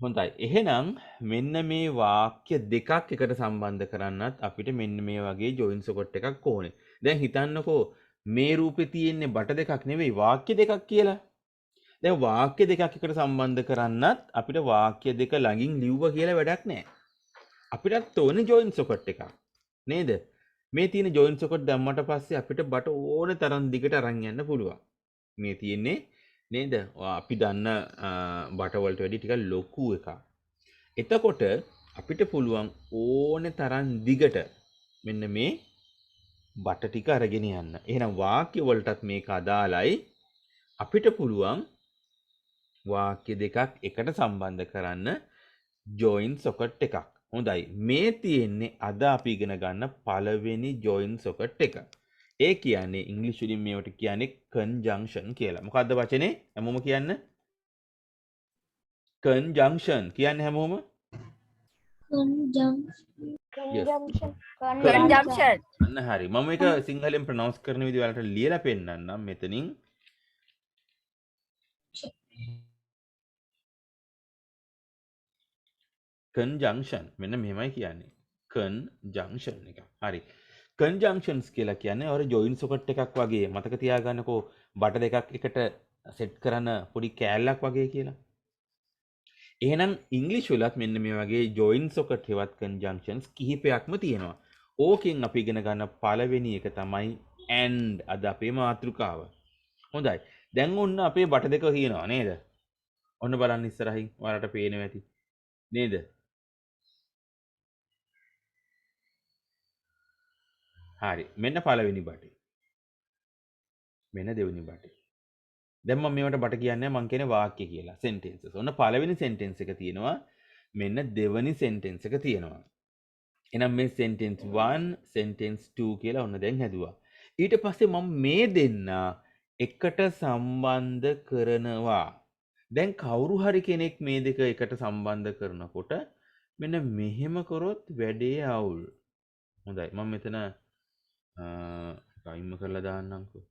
හොඳයි. එහෙනම් මෙන්න මේ වාක්‍ය දෙකක් එකට සම්බන්ධ කරන්නත් අපිට මෙන්න මේ වගේ ජොයින් සොකට් එකක් ඕනේ. දැන් හිතන්නකෝ මේ රූපේ තියෙන්නේ බට දෙකක් නෙවෙයි වාක්‍ය දෙකක් කියලා. දැන් වාක්‍ය දෙකක් එකට සම්බන්ධ කරන්නත් අපිට වාක්‍ය දෙක ළඟින් ලිව්ව කියලා වැඩක් නැහැ. අපිටත් ඕනේ ජොයින් සොකට් එකක්. නේද? මේ තියෙන ජොයින් සොකට් දැම්මට පස්සේ අපිට බට ඕනේ තරම් දිගට අරන් යන්න පුළුවන්. මේ තියෙන්නේ නේද? අපි දන්න බට වලට වැඩි ටිකක් ලොකු එකක්. එතකොට අපිට පුළුවන් ඕනේ තරම් දිගට මෙන්න මේ බට ටික අරගෙන යන්න. එහෙනම් වාක්‍ය වලටත් මේක අදාළයි. අපිට පුළුවන් වාක්‍ය දෙකක් එකට සම්බන්ධ කරන්න ජොයින් සොකට් එකක්. හොඳයි. මේ තියෙන්නේ අද අපි ඉගෙන ගන්න පළවෙනි ජොයින් සොකට් එක. ඒ කියන්නේ ඉංග්‍රීසි වලින් මේවට කියන්නේ කන්ජන්ක්ෂන් කියලා. මොකද්ද වචනේ? හැමෝම කියන්න. කන්ජන්ක්ෂන් කියන්නේ හැමෝම? yes. Conjunction. අන්න හරි. මම මේක සිංහලෙන් ප්‍රොනවුන්ස් කරන විදිහ වලට ලියලා පෙන්නන්නම් මෙතනින්. කන්ජන්ක්ෂන් මෙන්න මෙහෙමයි කියන්නේ. කන්ජන්ක්ෂන් එක. හරි. කන්ජන්ක්ෂන්ස් කියලා කියන්නේ අර ජොයින් සොකට් එකක් වගේ. මතක තියාගන්නකෝ බට දෙකක් එකට සෙට් කරන පොඩි කෑල්ලක් වගේ කියලා. එහෙනම් ඉංග්‍රීසි වලත් මෙන්න මේ වගේ ජොයින් සොකට් හෙවත් කන්ජන්ක්ෂන්ස් කිහිපයක්ම තියෙනවා. ඕකෙන් අපි ඉගෙන ගන්න පළවෙනි එක තමයි and අද අපේ මාතෘකාව. හොඳයි. දැන් ඔන්න අපේ බට දෙක කියනවා නේද? ඔන්න බලන්න ඉස්සරහින් ඔයාලට පේනවා ඇති. නේද? හරි. මෙන්න පළවෙනි බටේ. මෙන්න දෙවෙනි බටේ. දැන් මම මේවට බට කියන්නේ මම කියන්නේ වාක්‍ය කියලා. sentences. ඔන්න පළවෙනි sentence එක තියෙනවා. මෙන්න දෙවෙනි sentence එක තියෙනවා. එහෙනම් මේ sentence 1 sentence 2 කියලා ඔන්න දැන් හැදුවා. ඊට පස්සේ මම මේ දෙන්න එකට සම්බන්ධ කරනවා. දැන් කවුරු හරි කෙනෙක් මේ දෙක එකට සම්බන්ධ කරනකොට මෙන්න මෙහෙම කරොත් වැඩේ අවුල්. හොඳයි. මම මෙතන ටයිම් කරලා දාන්නම්කෝ.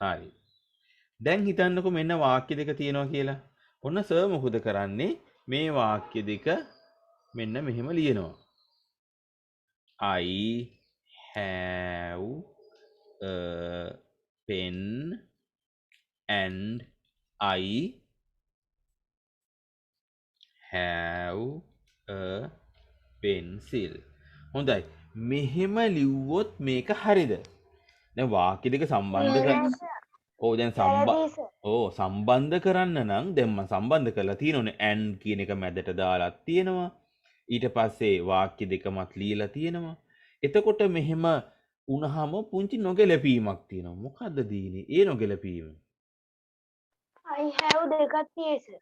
හරි. දැන් හිතන්නකෝ මෙන්න වාක්‍ය දෙක තියෙනවා කියලා. ඔන්න සර් මොකද කරන්නේ? මේ වාක්‍ය දෙක මෙන්න මෙහෙම ලියනවා. I have a pen and I have a pencil. හොඳයි. මෙහෙම ලිව්වොත් මේක හරිද? දැන් වාක්‍ය දෙක සම්බන්ධ කරන්න දැන් සම්බන්ධ කරන්න නම් දැන් මම සම්බන්ධ කරලා තියෙනෝනේ and කියන එක මැදට දාලා තියෙනවා. ඊට පස්සේ වාක්‍ය දෙකමත් ලියලා තියෙනවා. එතකොට මෙහෙම වුණාම පුංචි නොගැලපීමක් තියෙනවා. මොකද්ද දීනේ? ඒ නොගැලපීම. I have දෙකක් තියෙයි.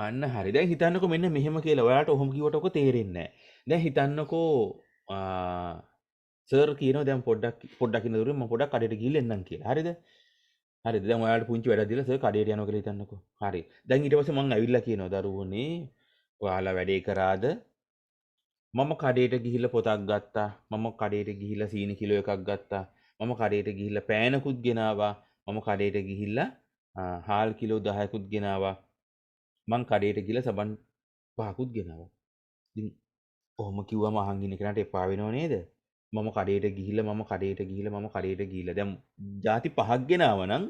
අන්න හරි. දැන් හිතන්නකෝ මෙන්න මෙහෙම කියලා. ඔයාලට ඔහොම කිව්වට ඔක තේරෙන්නේ නැහැ. දැන් හිතන්නකෝ සර් කියනවා දැන් පොඩ්ඩක් ඉන්න දුරින් මම පොඩ්ඩක් කඩේට ගිහින් එන්නම් කියලා. හරිද? හරිද? දැන් ඔයාලට පුංචි වැඩක් දීලා සර් කඩේට යනවා කියලා හිතන්නකෝ. හරි. දැන් ඊට පස්සේ මම ඇවිල්ලා කියනවා දරුවනේ ඔයාලා වැඩේ කරාද? මම කඩේට ගිහිල්ලා පොතක් ගත්තා. මම කඩේට ගිහිල්ලා සීනි කිලෝ එකක් ගත්තා. මම කඩේට ගිහිල්ලා පෑනකුත් ගෙනාවා. මම කඩේට ගිහිල්ලා හාල් කිලෝ 10කුත් ගෙනාවා. මං කඩේට ගිහිල්ලා සබන් 5කුත් ගෙනාවා. ඉතින් ඔහොම කිව්වම අහන් ඉන්න කෙනාට එපා වෙනව නේද? මම කඩේට ගිහිල්ලා දැන් ಜಾති 5ක් ගෙනාවා නම්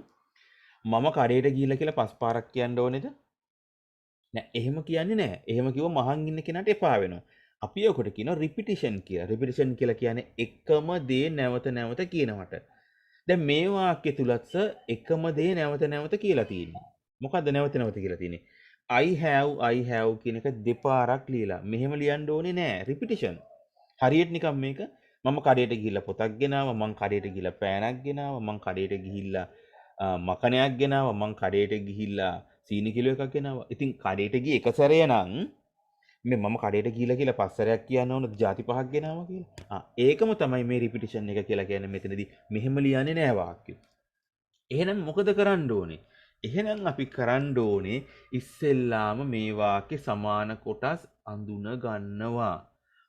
මම කඩේට ගිහිල්ලා කියලා 5 පාරක් කියන්න ඕනේද? නෑ එහෙම කියන්නේ නෑ. එහෙම කිව්වම අහන් ඉන්න කෙනාට එපා වෙනවා. අපි ඔකට කියනවා රිපිටිෂන් කියලා. රිපිටිෂන් කියලා කියන්නේ එකම දේ නැවත නැවත කියනවට. දැන් මේ වාක්‍ය තුලත් එකම දේ නැවත නැවත කියලා තියෙන්නේ. මොකද්ද නැවත නැවත කියලා තියෙන්නේ? I have කියන එක දෙපාරක් ලියලා. මෙහෙම ලියන්න ඕනේ නෑ. රිපිටිෂන්. හරියට නිකන් මේක මම කඩේට ගිහිල්ලා පොතක් ගෙනාවා, මං කඩේට ගිහිල්ලා පෑනක් ගෙනාවා, මං කඩේට ගිහිල්ලා මකණයක් ගෙනාවා, මං කඩේට ගිහිල්ලා සීනි කිලෝ එකක් ගෙනාවා. ඉතින් කඩේට ගියේ එක සැරේ නම් මේ මම කඩේට ගිහිල්ලා කියලා පස් සැරයක් කියන්න ඕනද ಜಾති පහක් ගෙනාවා කියලා. ඒකම තමයි මේ රිපිටිෂන් එක කියලා කියන්නේ මෙතනදී. මෙහෙම ලියන්නේ නෑ වාක්‍ය. එහෙනම් මොකද කරන්න ඕනේ? එහෙනම් අපි කරන්න ඕනේ ඉස්සෙල්ලාම මේ වාක්‍ය සමාන කොටස් අඳුන ගන්නවා.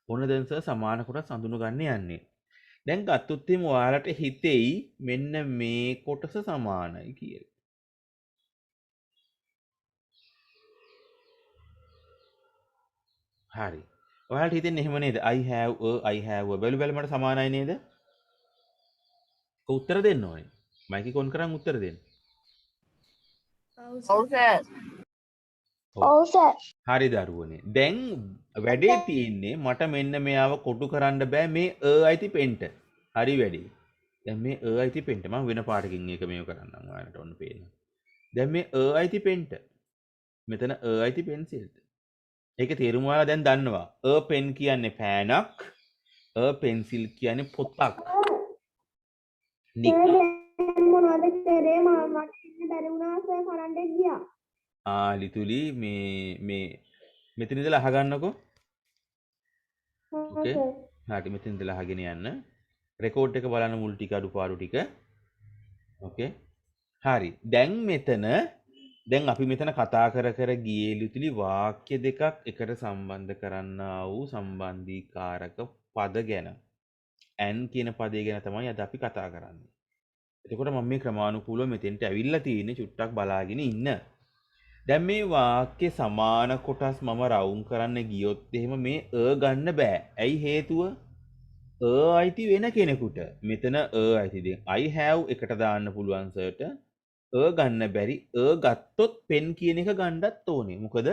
ඕන දැන් සර් සමාන කොටස් අඳුන ගන්න යන්නේ. දැන් ගත්තොත් එimhe ඔයාලට හිතෙයි මෙන්න මේ කොටස සමානයි කියලා. හරි. ඔයාලට හිතෙන්නේ එහෙම නේද? I have a I have a බැලු බැලමට සමානයි නේද? උත්තර දෙන්න ඕනේ. මයික් එක ඔන් කරන් උත්තර දෙන්න. ඔව් සර්. ඔව්. ඔව් සර්. හරි දරුවනේ. දැන් වැඩේ තියෙන්නේ මට මෙන්න මෙයාව කොටු කරන්න බෑ මේ අයිති පෙන්ට. හරි වැඩේ. දැන් මේ අයිති පෙන්ට මම වෙන පාටකින් එක මේව කරන්නම් ඔයාලට ඔන්න පේනවා. දැන් මේ අයිති පෙන්ට මෙතන අයිති පෙන්සිල්ට. ඒක තේරුම ඔයාලා දැන් දන්නවා. පෙන් කියන්නේ පෑනක්, පෙන්සිල් කියන්නේ පොතක්. මොනවද කරේ මට ඉන්න බැරි වුණා සර් කරන්ට් එක ගියා. ලිතුලි මේ මෙතන ඉඳලා අහගන්නකෝ. ඕකේ. හරි මෙතන ඉඳලා අහගෙන යන්න. රෙකෝඩ් එක බලන්න මුල් ටික අඩුපාඩු ටික. ඕකේ. හරි. දැන් අපි මෙතන කතා කර ගියේ ලිතුලි වාක්‍ය දෙකක් එකට සම්බන්ධ කරන්නා වූ සම්බන්ධීකාරක පද ගැන. ඇන් කියන පදේ ගැන තමයි අද අපි කතා කරන්නේ. එතකොට මම මේ ක්‍රමානුකූලව මෙතෙන්ට ඇවිල්ලා තියෙන්නේ චුට්ටක් බලාගෙන ඉන්න. දැන් මේ වාක්‍ය සමාන කොටස් මම රවුම් කරන්න ගියොත් එහෙම මේ ගන්න බෑ. ඇයි හේතුව? අයිති වෙන කෙනෙකුට. මෙතන අයිති දැන් I have එකට දාන්න පුළුවන් සර්ට. ගන්න බැරි. ගත්තොත් පෙන් කියන එක ගන්නත් ඕනේ. මොකද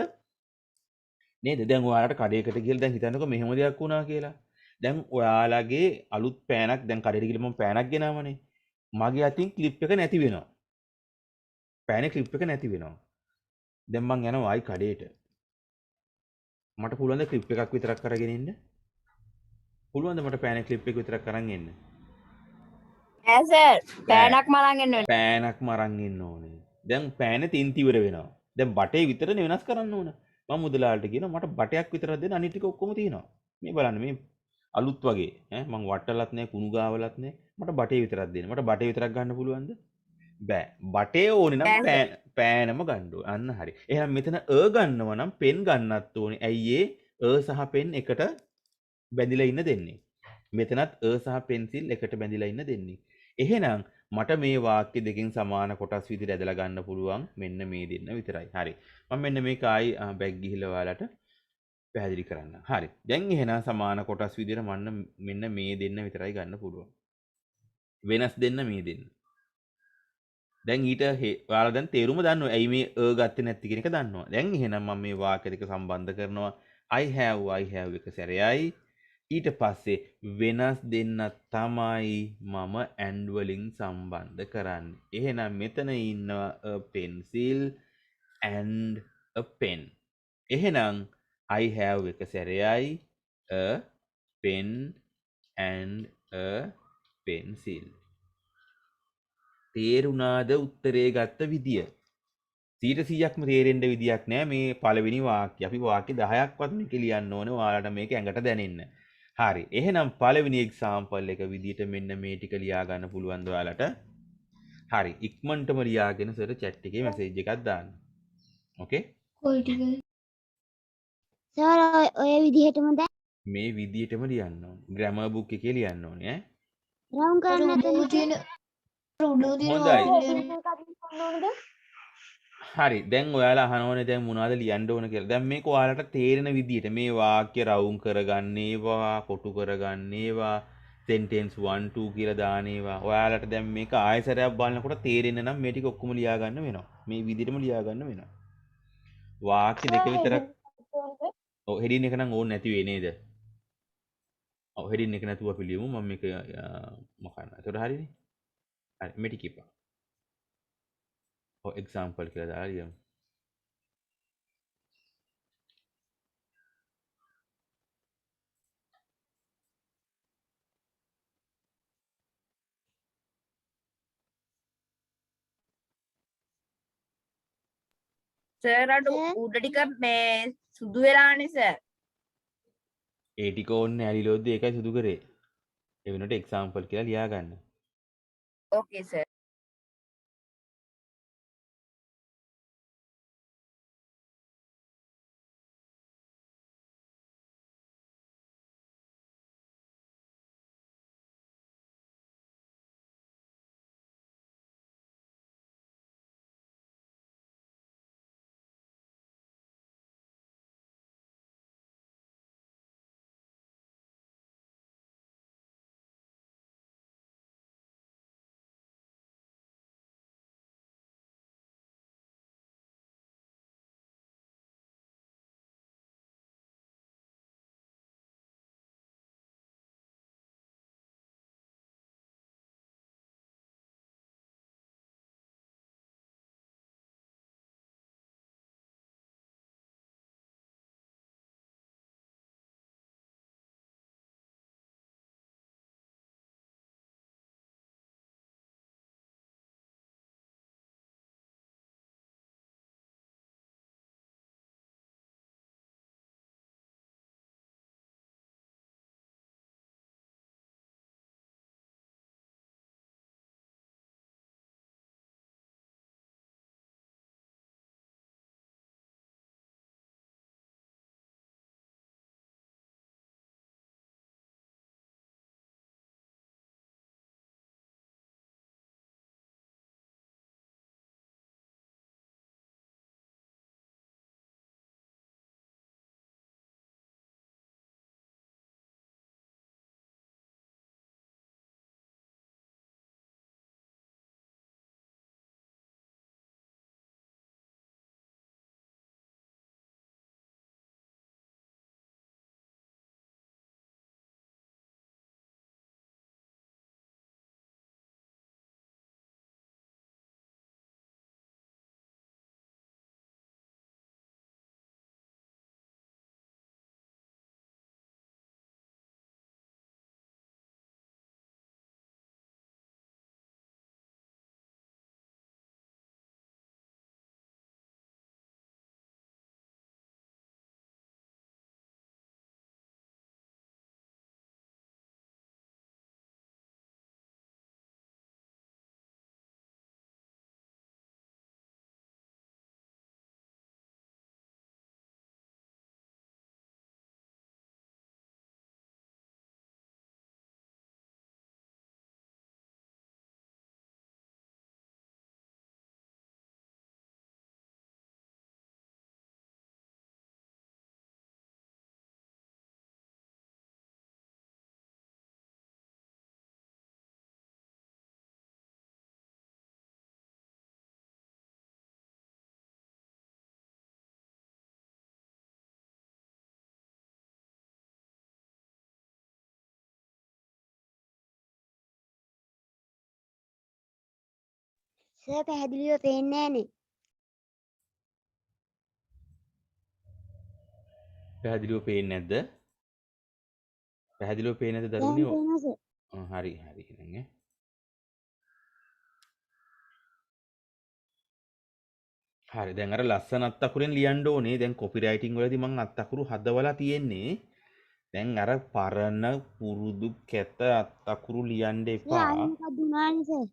නේද? දැන් ඔයාලට කඩේකට ගිහලා දැන් හිතන්නකෝ මෙහෙම දෙයක් වුණා කියලා. දැන් ඔයාලගේ අලුත් පෑනක් දැන් කඩේට ගිහලා මම පෑනක් ගෙනාවනේ. මගේ අතින් ක්ලිප් එක නැති වෙනවා. පෑනේ ක්ලිප් එක නැති වෙනවා. දැන් මං යනවා ආයි කඩේට. මට පුළුවන් ද ක්ලිප් එකක් විතරක් අරගෙන ඉන්න? පුළුවන් ද මට පෑනේ ක්ලිප් එක විතරක් අරන් එන්න? නෑ සර්. පෑනක් මරන් එන්න ඕනේ. පෑනක්ම අරන් එන්න ඕනේ. දැන් පෑනේ තින්ති ඉවර වෙනවා. දැන් බටේ විතරනේ වෙනස් කරන්න ඕන. මම මුදලාලට කියනවා මට බටයක් විතරක් දෙන්න අනිත් ටික ඔක්කොම තියෙනවා. මේ බලන්න මේ අලුත් වගේ ඈ මං වට්ටලත් නැහැ කුණු ගාවලත් නැහැ. මට බටේ විතරක් දෙන්න. මට බටේ විතරක් ගන්න පුළුවන්ද? බෑ. බටේ ඕනේ නම් පෑනම ගන්න ඕනේ. අන්න හරි. එහෙනම් මෙතන ගන්නව නම් පෙන් ගන්නත් ඕනේ. ඇයි ඒ සහ පෙන් එකට බැඳිලා ඉන්න දෙන්නේ. මෙතනත් සහ පෙන්සිල් එකට බැඳිලා ඉන්න දෙන්නේ. එහෙනම් මට මේ වාක්‍ය දෙකෙන් සමාන කොටස් විදිහට ඇදලා ගන්න පුළුවන් මෙන්න මේ දෙන්න විතරයි. හරි. මම මෙන්න මේක ආයි බැක් ගිහිල්ලා ඔයාලට පැහැදිලි කරන්න. හරි. දැන් එහෙනම් සමාන කොටස් විදිහට මෙන්න මේ දෙන්න විතරයි ගන්න පුළුවන්. වෙනස් දෙන්න මේ දෙන්න. දැන් ඊට ඔයාලා දැන් තේරුම දන්නවා. ඇයි මේ ගත්තේ නැති කියන එක දන්නවා. දැන් එහෙනම් මම මේ වාක්‍ය දෙක සම්බන්ධ කරනවා. I have එක සැරයයි. ඊට පස්සේ වෙනස් දෙන්න තමයි මම and වලින් සම්බන්ධ කරන්නේ. එහෙනම් මෙතන ඉන්නවා a pencil and a pen. එහෙනම් I have එක සැරයයි a pen and a pencil. තේරුණාද උත්තරේ ගත්ත විදිය? 100%ක්ම තේරෙන්න විදියක් නෑ මේ පළවෙනි වාක්‍ය. අපි වාක්‍ය 10ක්වත් මේක ලියන්න ඕනේ ඔයාලට මේක ඇඟට දැනෙන්න. හරි. එහෙනම් පළවෙනි එක්සාම්පල් එක විදියට මෙන්න මේ ටික ලියා ගන්න පුළුවන් ද ඔයාලට? හරි. ඉක්මනටම ලියාගෙන සර් chat එකේ මැසේජ් එකක් දාන්න. ඕකේ? කොයි ටිකද? සර් ඔය විදිහටම දැන් මේ විදියටම ලියන්න ඕනේ. ග්‍රැමර් බුක් එකේ ලියන්න ඕනේ ඈ. රවුම් කරන්න උඩ තියෙන හොඳයි. හරි. දැන් ඔයාලා අහනවනේ දැන් මොනවද ලියන්න ඕන කියලා. දැන් මේක ඔයාලට තේරෙන විදියට මේ වාක්‍ය රවුම් කරගන්න ඒවා, කොටු කරගන්න ඒවා, sentence 1 2 කියලා දාන ඒවා. ඔයාලට දැන් මේක ආයෙසරයක් බලනකොට තේරෙන්න නම් මේ ටික ඔක්කොම ලියා ගන්න වෙනවා. මේ විදිහටම ලියා ගන්න වෙනවා. වාක්‍ය දෙක විතරක් ඔව් හෙඩින් එක නම් ඕනේ නැති වෙයි නේද? ඔව් හෙඩින් එක නැතුව අපි ලියමු. මම මේක මොකක්ද? ඒතකොට හරිනේ. හරි. මේ ටික ඉපා. ඔව් එක්සැම්පල් කියලා දාලා ලියමු. සර් අර උඩ ටික මේ සුදු වෙලානේ සර්. ඒ ටික ඕනේ ඇලිලොද්ද ඒකයි සුදු කරේ. ඒ වෙනකොට එක්සැම්පල් කියලා ලියා ගන්න. ඕකේ සර්. සර් පැහැදිලිව පේන්නේ නෑනේ. පැහැදිලිව පේන්නේ නැද්ද? පැහැදිලිව පේන්නේ නැද්ද දැන් දරුවනේ? පේනවා සර්. හරි හරි එහෙනම් ඈ. හරි දැන් අර ලස්සන අත් අකුරෙන් ලියන්න ඕනේ. දැන් කොපි රයිටින් වලදී මම අත් අකුරු හදවලා තියෙන්නේ. දැන් අර පරණ පුරුදු කැත අත් අකුරු ලියන්න සර් එපා. ආයෙ මොකක්ද උනානේ සර්?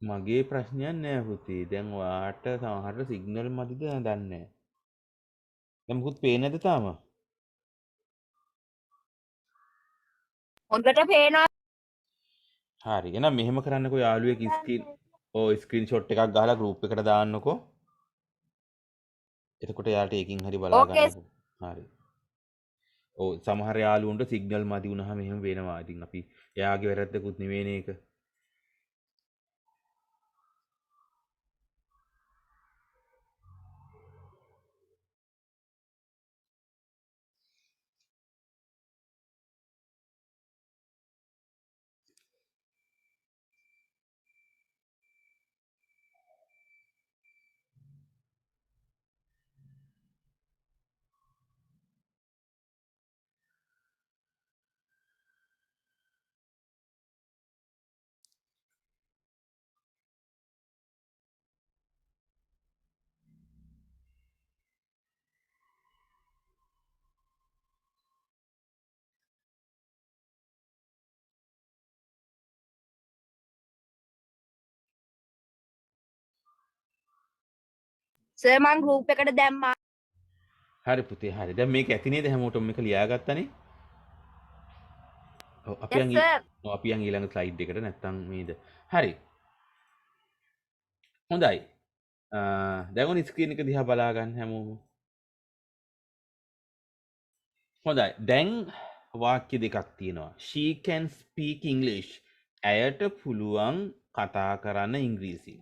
මගේ ප්‍රශ්නයක් නෑ පුතේ. දැන් ඔයාට සමහරට සිග්නල් මදිද දන්නේ නෑ. දැන් මුකුත් පේන්නේ නැද්ද තාම? හොඳට පේනවා. හරි. එහෙනම් මෙහෙම කරන්නකෝ යාළුවෙක් ස්ක්‍රීන්ෂොට් එකක් ගහලා ගෲප් එකට දාන්නකෝ. එතකොට යාට ඒකින් හරි බලා ඕකේ ගන්නකෝ. හරි. ඔව් සමහර යාළුවන්ට සිග්නල් මදි වුණාම එහෙම වෙනවා. ඉතින් අපි එයාගේ වැරද්දකුත් නෙවෙයිනේ ඒක. සර් මං ගෲප් එකට දැම්මා. හරි පුතේ හරි. දැන් මේක ඇති නේද හැමෝටම මේක ලියාගත්තනේ? ඔව් අපි yes යන් sir. අපි යන් ඊළඟ ස්ලයිඩ් එකට නැත්තම් මේද. හරි. හොඳයි. දැන් ඔන්න ස්ක්‍රීන් එක දිහා බලා ගන්න හැමෝම. හොඳයි. දැන් වාක්‍ය දෙකක් තියෙනවා. She can speak English. ඇයට පුළුවන් කතා කරන්න ඉංග්‍රීසි.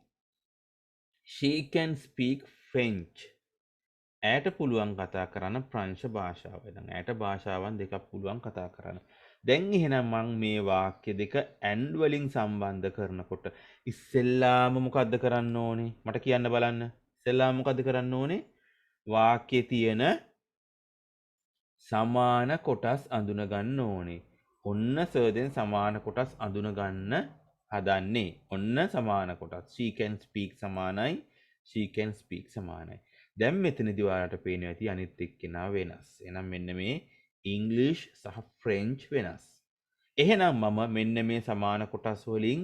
She can speak French. ඇයට පුළුවන් කතා කරන්න ප්‍රංශ භාෂාව. දැන් ඇයට භාෂාවන් දෙකක් පුළුවන් කතා කරන්න. දැන් එහෙනම් මම මේ වාක්‍ය දෙක and වලින් සම්බන්ධ කරනකොට ඉස්සෙල්ලාම මොකද්ද කරන්න ඕනේ? මට කියන්න බලන්න. ඉස්සෙල්ලාම මොකද්ද කරන්න ඕනේ? වාක්‍යයේ තියෙන සමාන කොටස් අඳුන ගන්න ඕනේ. ඔන්න සර්දෙන් සමාන කොටස් අඳුන ගන්න හදන්නේ. ඔන්න සමාන කොටස්. She can speak සමානයි. She can speak සමානයි. දැන් මෙතනදී ඔයාලට පේනවා ඇති අනිත් එක්කෙනා වෙනස්. එහෙනම් මෙන්න මේ English සහ French වෙනස්. එහෙනම් මම මෙන්න මේ සමාන කොටස් වලින්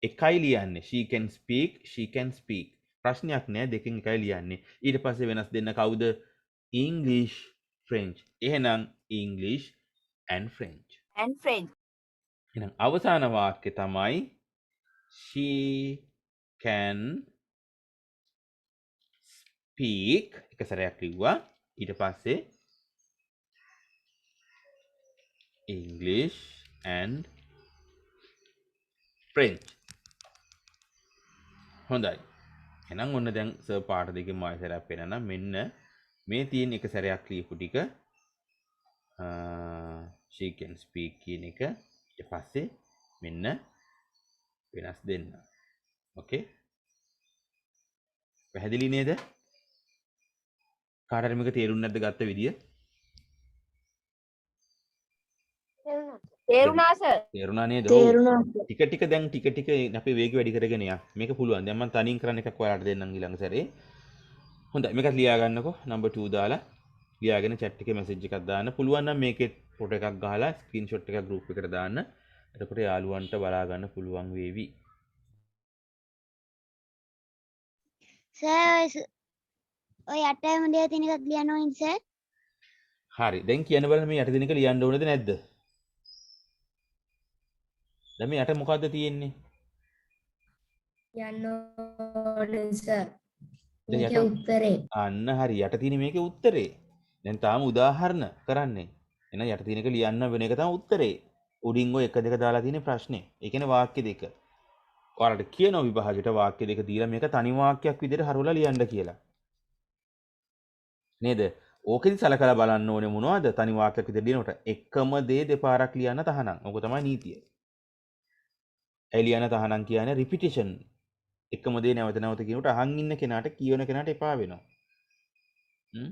එකයි ලියන්නේ. She can speak, she can speak. ප්‍රශ්නයක් නෑ දෙකෙන් එකයි ලියන්නේ. ඊට පස්සේ වෙනස් දෙන්න කවුද? English, French. එහෙනම් English and French. and French. එහෙනම් අවසාන වාක්‍ය තමයි she can speak එක සැරයක් ලිව්වා. ඊට පස්සේ English and French. හොඳයි. එහෙනම් ඔන්න දැන් සර් පාට දෙකෙන් මායි සැරයක් පේනනම් මෙන්න මේ තියෙන එක සැරයක් ලියපු ටික she can speak කියන එක ඊට පස්සේ මෙන්න වෙනස් දෙන්න. ඕකේ? පැහැදිලි නේද? කාටද මේක තේරුන්නේ නැද්ද ගත්ත විදිය? තේරුණා සර්. තේරුණා නේද? තේරුණා. ටික ටික දැන් ටික ටික අපි වේගය වැඩි කරගෙන යන්න. මේක පුළුවන්. දැන් මම තනියෙන් කරන්න එකක් ඔයාලට දෙන්නම් ඊළඟ සැරේ. හොඳයි. මේකත් ලියා ගන්නකෝ. නම්බර් 2 දාලා ලියාගෙන chat එකේ message එකක් දාන්න. පුළුවන් නම් මේකේ ෆොටෝ එකක් ගහලා screenshot එකක් group එකට දාන්න. එතකොට යාළුවන්ට බලා ගන්න පුළුවන් වේවි. සර් ඔය යට හොඳේ තියෙන එකක් ලියන්න ඕනේ සර්. හරි. දැන් කියන්න බලන්න මේ යට දිනක ලියන්න ඕනේද නැද්ද? දැන් මේ යට මොකද්ද තියෙන්නේ? යන්න ඕනේ සර්. දැන් මේකේ යට උත්තරේ. අන්න හරි යට තියෙන මේකේ උත්තරේ. දැන් තාම උදාහරණ කරන්නේ. එහෙනම් යට තියෙන එක ලියන්න වෙන එක තමයි උත්තරේ. උඩින් ඔය 1 2 දාලා තියෙන ප්‍රශ්නේ. ඒ කියන්නේ වාක්‍ය දෙක. ඔයාලට කියනවා විභාගයට වාක්‍ය දෙක දීලා මේක තනි වාක්‍යයක් විදිහට හරවලා ලියන්න කියලා. නේද? ඕකෙදි සලකලා බලන්න ඕනේ මොනවද? තනි වාක්‍යයක් විදිහට ලියනකොට එකම දේ දෙපාරක් ලියන්න තහනම්. ඕක තමයි නීතිය. එලියන තහනම් කියන්නේ රිපිටිෂන්. එකම දේ නැවත නැවත කියනකොට අහන් ඉන්න කෙනාට කියවන කෙනාට එපා වෙනවා. හ්ම්.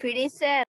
finish sir.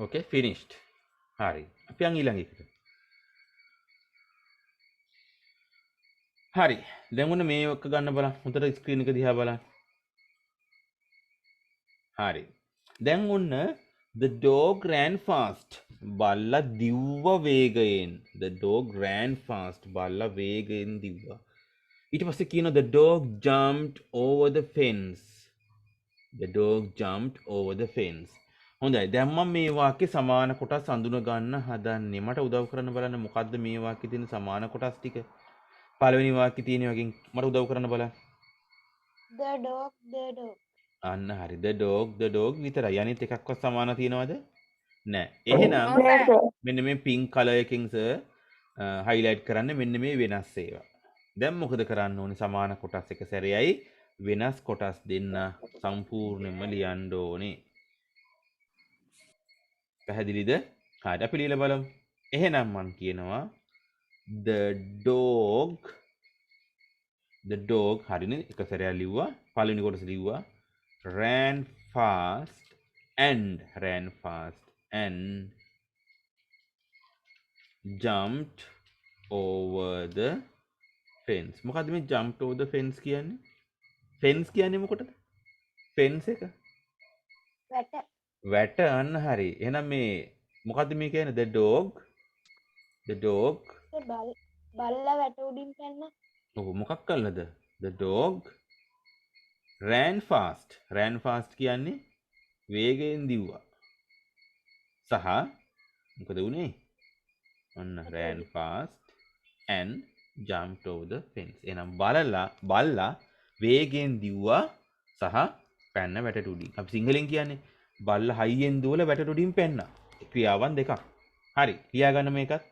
ඕකේ ෆිනිෂ්ඩ්. හරි. අපි යන් ඊළඟ එකට. හරි. දැන් ඔන්න මේ එක ගන්න බලන්න. හොඳට ස්ක්‍රීන් එක දිහා බලන්න. හරි. දැන් ඔන්න the dog ran fast. බල්ලා දිව්ව වේගයෙන්. the dog ran fast. බල්ලා වේගයෙන් දිව්වා. ඊට පස්සේ කියනවා the dog jumped over the fence. the dog jumped over the fence. හොඳයි. දැන් මම මේ වාක්‍යේ සමාන කොටස් අඳුන ගන්න හදන්නේ. මට උදව් කරන්න බලන්න මොකද්ද මේ වාක්‍යේ තියෙන සමාන කොටස් ටික. පළවෙනි වාක්‍යේ තියෙන වගේ මට උදව් කරන්න බලන්න. The dog. අන්න හරි. the dog විතරයි. අනිත් එකක්වත් සමාන තියනවද? නෑ. එහෙනම් No sir. මෙන්න මේ pink color එකකින් සර් highlight කරන්න මෙන්න මේ වෙනස් ඒවා. දැන් මොකද කරන්න ඕනේ? සමාන කොටස් එක සැරේයි වෙනස් කොටස් දෙන්න සම්පූර්ණයෙන්ම ලියන්න ඕනේ. පැහැදිලිද? හරි අපි ලියලා බලමු. එහෙනම් මම කියනවා the dog හරිනේ එක සැරයක් ලිව්වා. පළවෙනි කොටස ලිව්වා ran fast and jumped over the fence. මොකද්ද මේ jumped over the fence කියන්නේ? fence කියන්නේ මොකටද? fence එක. වැට අන්න හරි. එහෙනම් මේ මොකද්ද මේ කියන්නේ? the dog බල්ලා වැට උඩින් පැන්න. ඔව් මොකක් කළාද? the dog ran fast කියන්නේ වේගයෙන් දිව්වා. සහ මොකද වුනේ? ඔන්න ran fast and jumped over the fence. එහෙනම් බල්ලා වේගයෙන් දිව්වා සහ පැන්න වැටට උඩින්. අපි සිංහලෙන් කියන්නේ බල්ලා හයියෙන් දුවලා වැටට උඩින් පැන්නා. ක්‍රියාවන් දෙකක්. හරි. ලියා ගන්න මේකත්.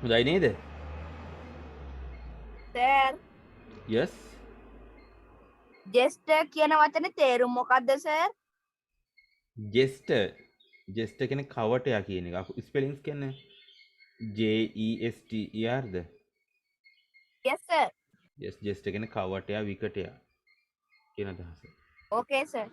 හොඳයි නේද? සර් yes ජෙස්ටර් කියන වචනේ තේරුම මොකක්ද සර්? jester jester කියන්නේ කවටයා කියන එක. ස්පෙලිංස් කියන්නේ JESTER ද? yes sir. yes jester කියන්නේ කවටයා විකටයා කියන අදහස. okay sir.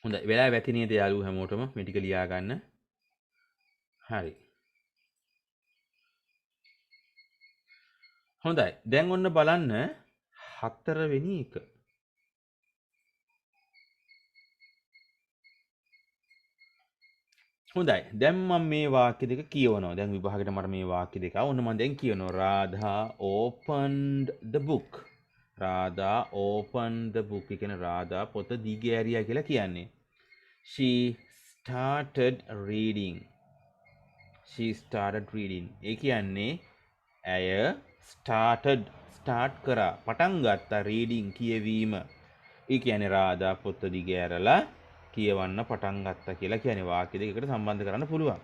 හොඳයි වෙලා වැති නේද යාළුවෝ හැමෝටම මේ ටික ලියා ගන්න. හරි. හොඳයි. දැන් ඔන්න බලන්න 4 වෙනි එක. හොඳයි. දැන් මම මේ වාක්‍ය දෙක කියවනවා. දැන් විභාගෙට මට මේ වාක්‍ය දෙක ආව. ඔන්න මම දැන් කියනවා Radha opened the book. Radha opened the book. ඒ කියන්නේ රාධා පොත දිගේ ඇරියා කියලා කියන්නේ. She started reading. She started reading. ඒ කියන්නේ ඇය start කරා පටන් ගත්තා reading කියවීම. ඒ කියන්නේ රාධා පොත දිගේ ඇරලා කියවන්න පටන් ගත්තා කියලා කියන්නේ වාක්‍ය දෙකකට සම්බන්ධ කරන්න පුළුවන්.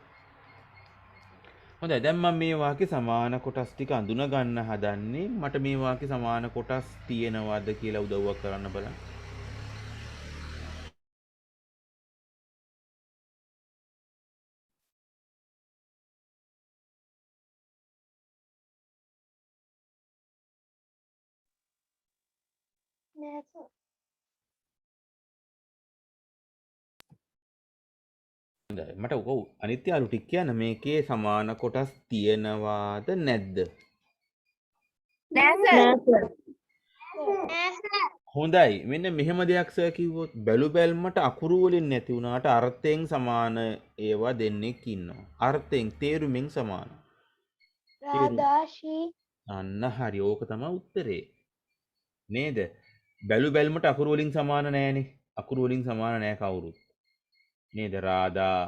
හොඳයි දැන් මම මේ වාක්‍ය සමාන කොටස් ටික අඳුන ගන්න හදන්නේ. මට මේ වාක්‍ය සමාන කොටස් තියෙනවද කියලා උදව්වක් කරන්න බලන්න. නෑ සර්. හොඳයි මට ඔව් අනිත් යාළු ටික කියන්න මේකේ සමාන කොටස් තියෙනවාද නැද්ද? නෑ සර්. නෑ සර්. හොඳයි මෙන්න මෙහෙම දෙයක් සර් කිව්වොත් බැලු බැල්මට අකුරු වලින් නැති වුණාට අර්ථයෙන් සමාන ඒවා දෙන්නෙක් ඉන්නවා. අර්ථයෙන් තේරුමින් සමාන. රාදාශී අන්න හරි ඕක තමයි උත්තරේ. නේද? බැලු බැල්මට අකුරු වලින් සමාන නෑනේ. අකුරු වලින් සමාන නෑ කවුරුත්. නේද? රාදා.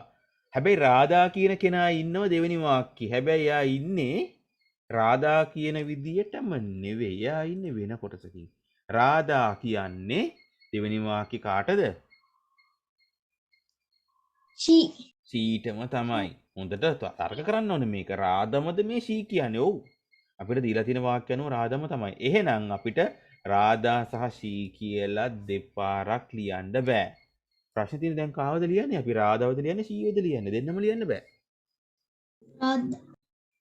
හැබැයි රාදා කියන කෙනා ඉන්නව දෙවෙනි වාක්‍යය. හැබැයි එයා ඉන්නේ රාදා කියන විදියටම නෙවෙයි. එයා ඉන්නේ වෙන කොටසකින්. රාදා කියන්නේ දෙවෙනි වාක්‍ය කාටද? ශීටම තමයි. හොඳට තර්ක කරන්න ඕනේ මේක. රාදමද මේ ශී කියන්නේ? ඔව්. අපිට දීලා තියෙන වාක්‍ය අනුව රාදම තමයි. එහෙනම් අපිට රාදා සහ ශී කියලා දෙපාරක් ලියන්න බෑ. ප්‍රශ්නේ තියෙන්නේ දැන් කාවද ලියන්නේ? අපි රාදාවද ලියන්නේ ශීවද ලියන්නේ? දෙන්නම ලියන්න බෑ.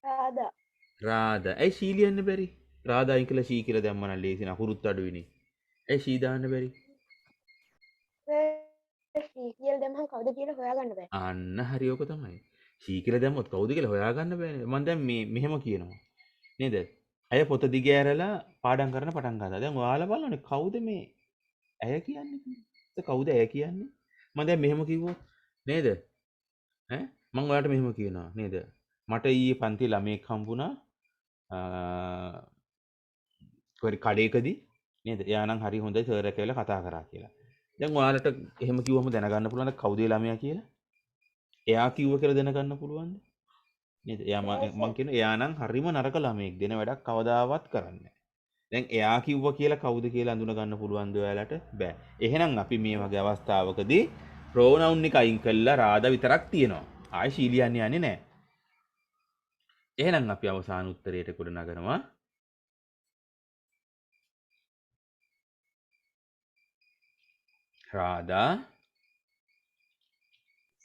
රාදා රාදා. ඇයි ශී ලියන්න බැරි? රාදා අයින් කළා ශී කියලා දැම්ම නම් ලේසි නේ. අකුරුත් අඩුයිනේ. ඇයි ශී දාන්න බැරි? ශ්‍රී කියලා දැම්මම කවුද කියලා හොයාගන්න බෑ. අන්න හරි ඕක තමයි. ශී කියලා දැම්මොත් කවුද කියලා හොයාගන්න බෑනේ. මම දැන් මේ මෙහෙම කියනවා. නේද? ඇය පොත දිගේ ඇරලා පාඩම් කරන්න පටන් ගත්තා. දැන් ඔයාලා බලන්න කවුද මේ ඇය කියන්නේ? කවුද ඇය කියන්නේ? මම දැන් මෙහෙම කිව්වොත් නේද? ඈ මම ඔයාලට මෙහෙම කියනවා නේද? මට ඊයේ පන්ති ළමයෙක් හම්බුණා කොහරි කඩේකදී නේද? එයා නම් හරි හොඳයි සර් එක කියලා කතා කරා කියලා. දැන් ඔයාලට එහෙම කිව්වම දැනගන්න පුළුවන්ද කවුද ඒ ළමයා කියලා? එයා කිව්ව කියලා දැනගන්න පුළුවන්ද? නේද? එයා මං කියන එයා නම් හරිම නරක ළමයෙක් දෙන වැඩක් කවදාවත් කරන්නේ නැහැ. දැන් එයා කිව්වා කියලා කවුද කියලා අඳුන ගන්න පුළුවන්ද ඔයාලට? බෑ. එහෙනම් අපි මේ වගේ අවස්ථාවකදී ප්‍රෝනවුන් එක අයින් කළා රාදා විතරක් තියෙනවා. ආයි ශීලියන්නේ යන්නේ නැහැ. එහෙනම් අපි අවසාන උත්තරයට කොට නගනවා. රාදා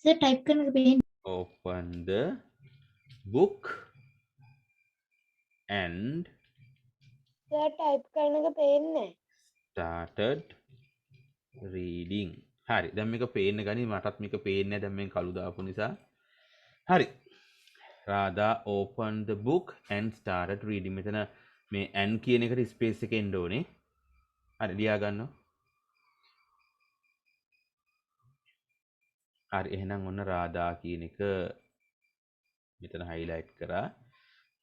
සර් ටයිප් කරන එක පේන්නේ. open the book and sir type කරන එක පේන්නේ started reading. හරි. දැන් මේක පේන්න ගනි මටත් මේක පේන්නේ නැහැ දැන් මේ කළු දාපු නිසා. හරි. Radha opened the book and started reading. මෙතන මේ and කියන එකට ස්පේස් එක එන්න ඕනේ. හරි ලියා ගන්නවා. හරි එහෙනම් ඔන්න රාදා කියන එක මෙතන highlight කරා.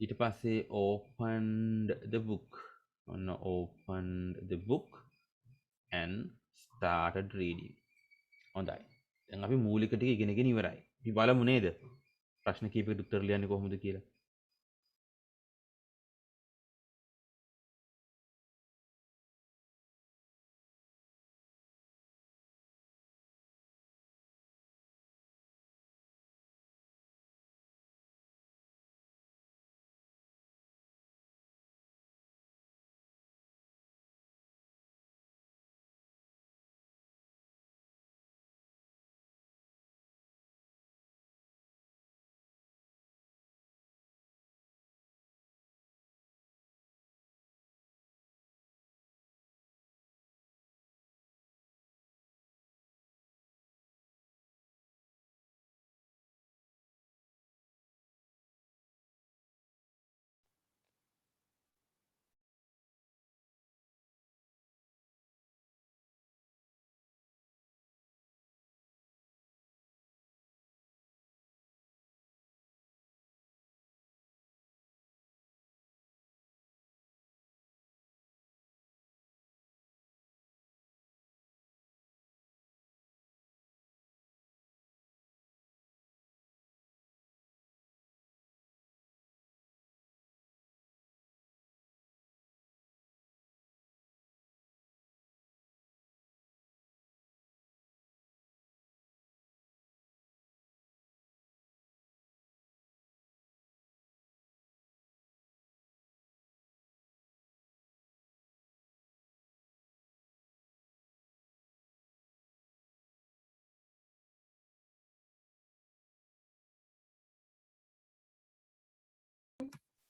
ඊට පස්සේ opened the book. ඔන්න opened the book and started reading. හොඳයි. දැන් අපි මූලික ටික ඉගෙනගෙන ඉවරයි. අපි බලමු නේද? ප්‍රශ්න කීපයකට උත්තර ලියන්නේ කොහොමද කියලා.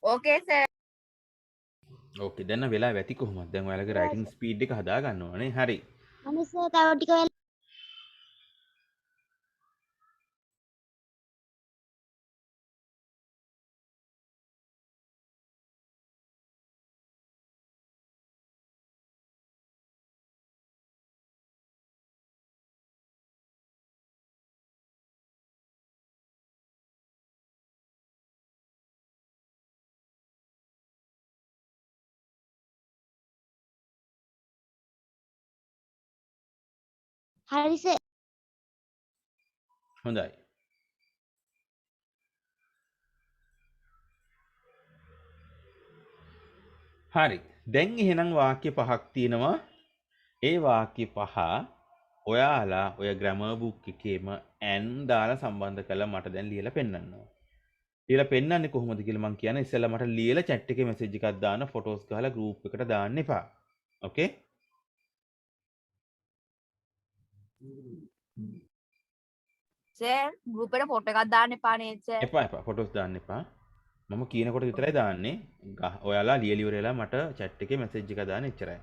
Okay, sir. ඕකේ දැන් වෙලා ඇති කොහොමද? දැන් ඔයාලගේ writing speed එක හදා ගන්න ඕනේ. හරි. අනේ සර් තව ටික වෙලා හරි සර්. හොඳයි. හරි. දැන් එහෙනම් වාක්‍ය පහක් තියෙනවා. ඒ වාක්‍ය පහ ඔයාලා ඔය ග්‍රැමර් බුක් එකේම ඇන් දාලා සම්බන්ධ කරලා මට දැන් ලියලා පෙන්නන්න ඕන. ලියලා පෙන්නන්නේ කොහොමද කියලා මම කියන්නේ ඉස්සෙල්ලා මට ලියලා chat එකේ message එකක් දාන්න photos ගහලා group එකට දාන්න එපා. Okay? සර් ගෲප් එකට ෆොටෝ එකක් දාන්න එපා නේද සර්? එපා එපා photos දාන්න එපා. මම කියනකොට විතරයි දාන්නේ. ඔයාලා ලියලා ඉවර වෙලා මට chat එකේ message එකක් දාන්න එච්චරයි.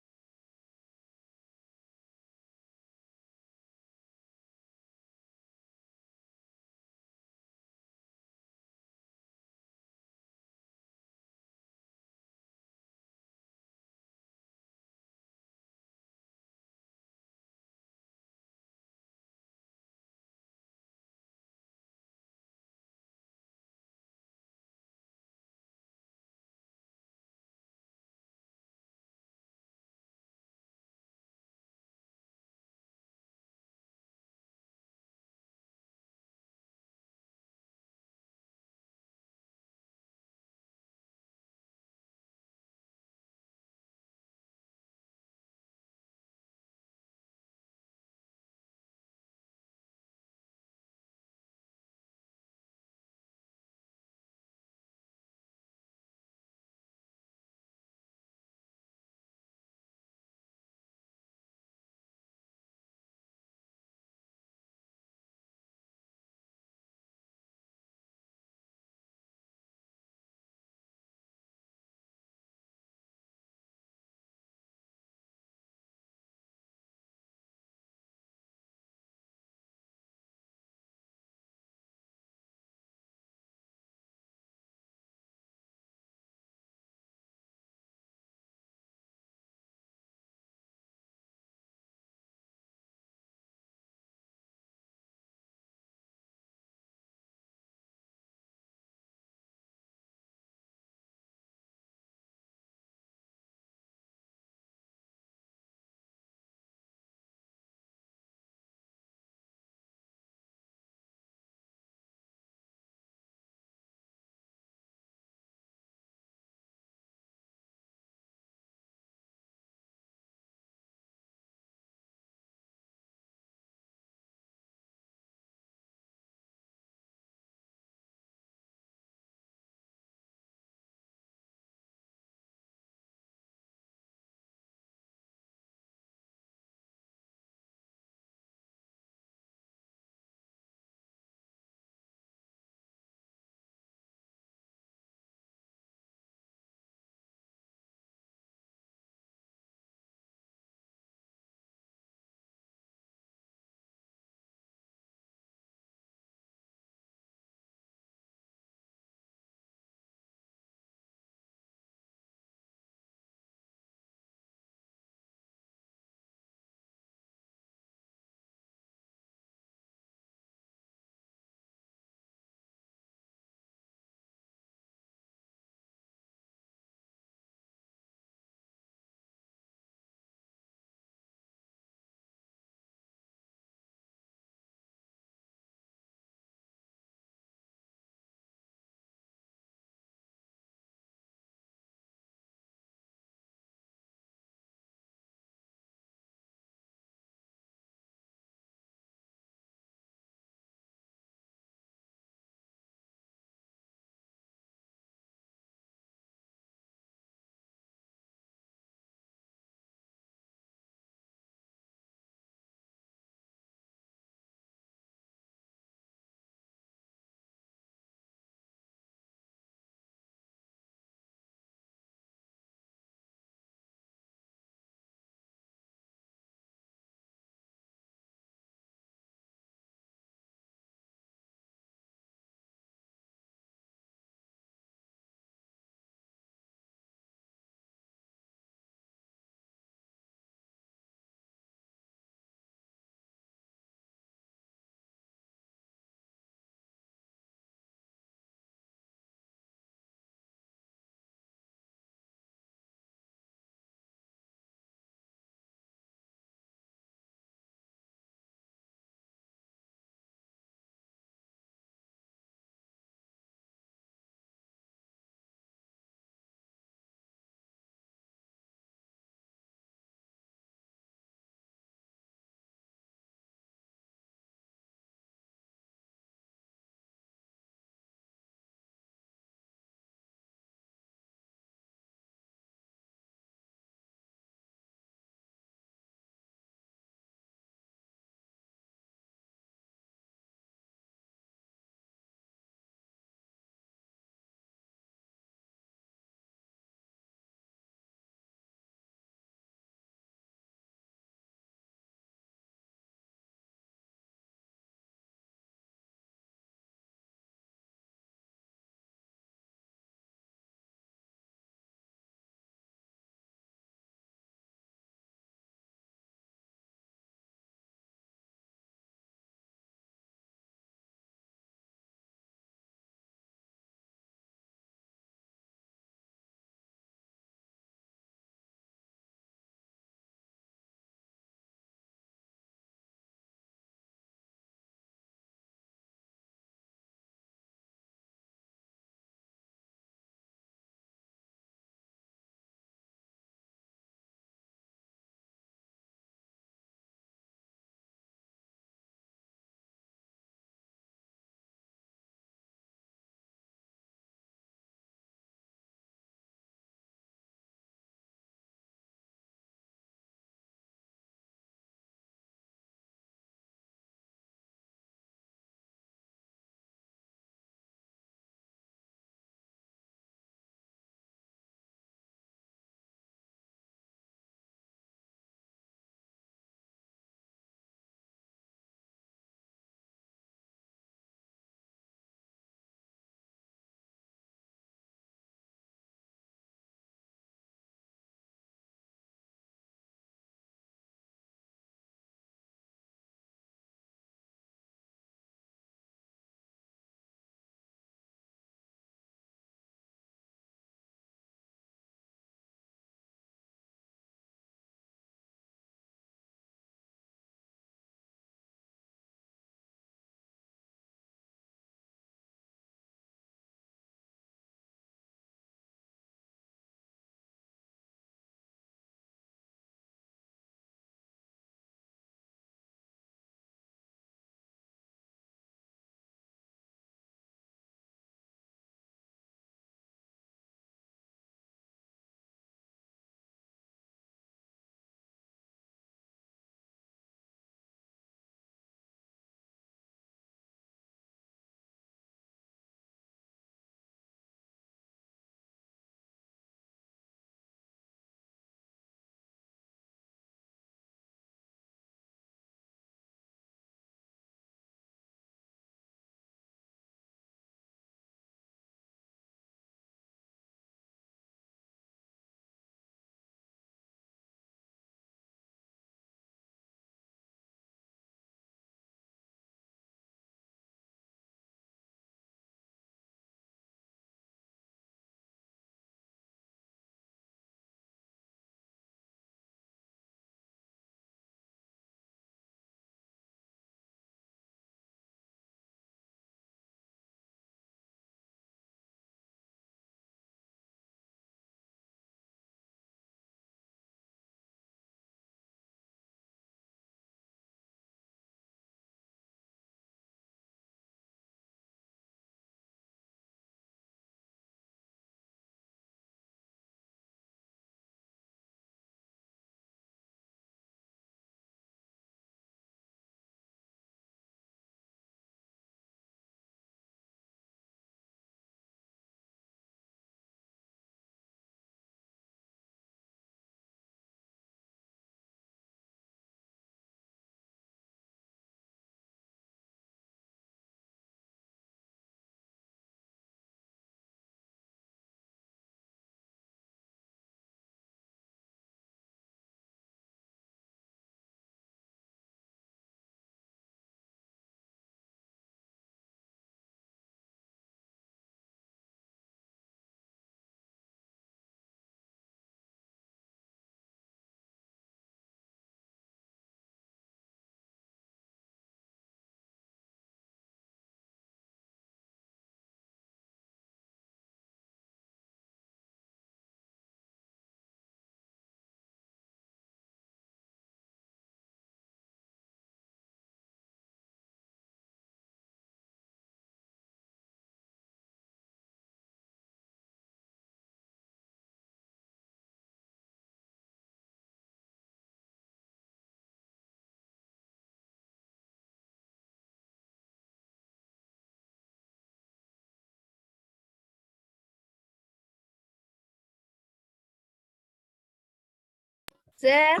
සර්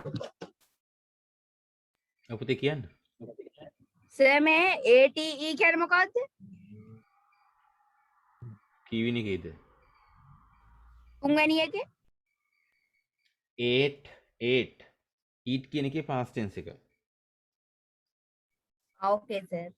අපතේ කියන්න. සර් මේ ATE කියන්නේ මොකක්ද? කීවෙනි එකේද? තුන්වෙනි එකේ? 8 eat කියන එකේ past tense එක. ඕකේ සර්.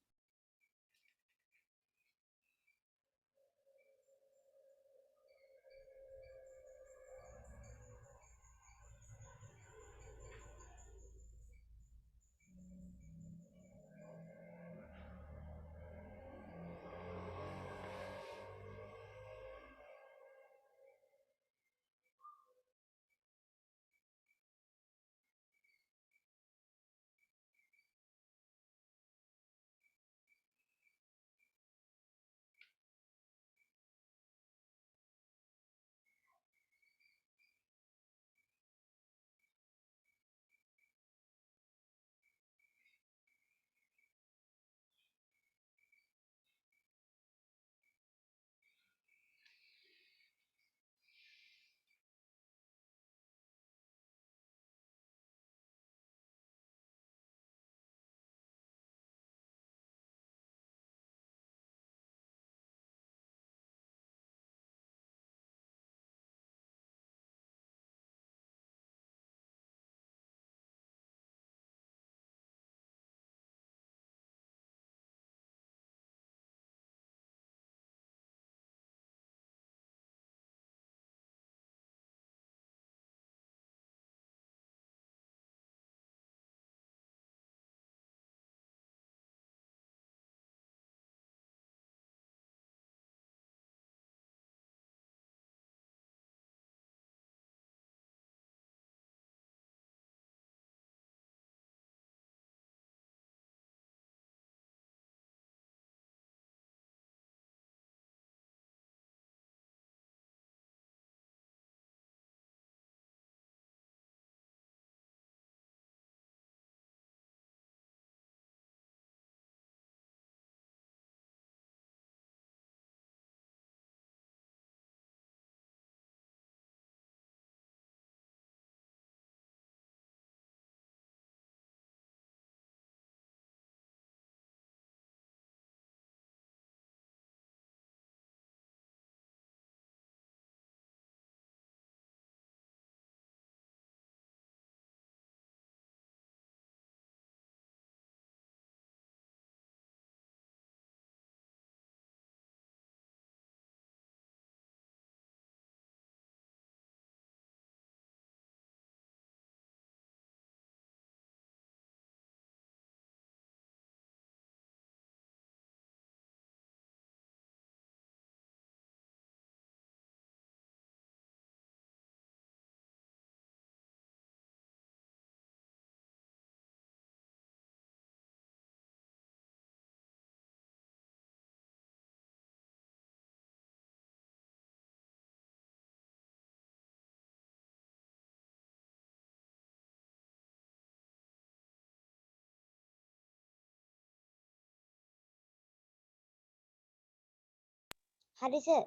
හරි සර්.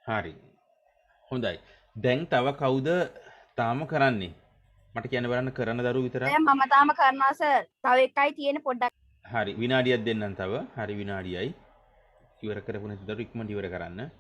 හරි. හොඳයි. දැන් තව කවුද තාම කරන්නේ? මට කියන්න බලන්න කරන දරුවෝ විතරක්. සර් මම තාම කරනවා සර්. තව එකයි තියෙන පොඩ්ඩක්. හරි විනාඩියක් දෙන්නම් තව. හරි විනාඩියයි. ඉවර කරපු නැති දරුවෝ ඉක්මනට ඉවර කරන්න.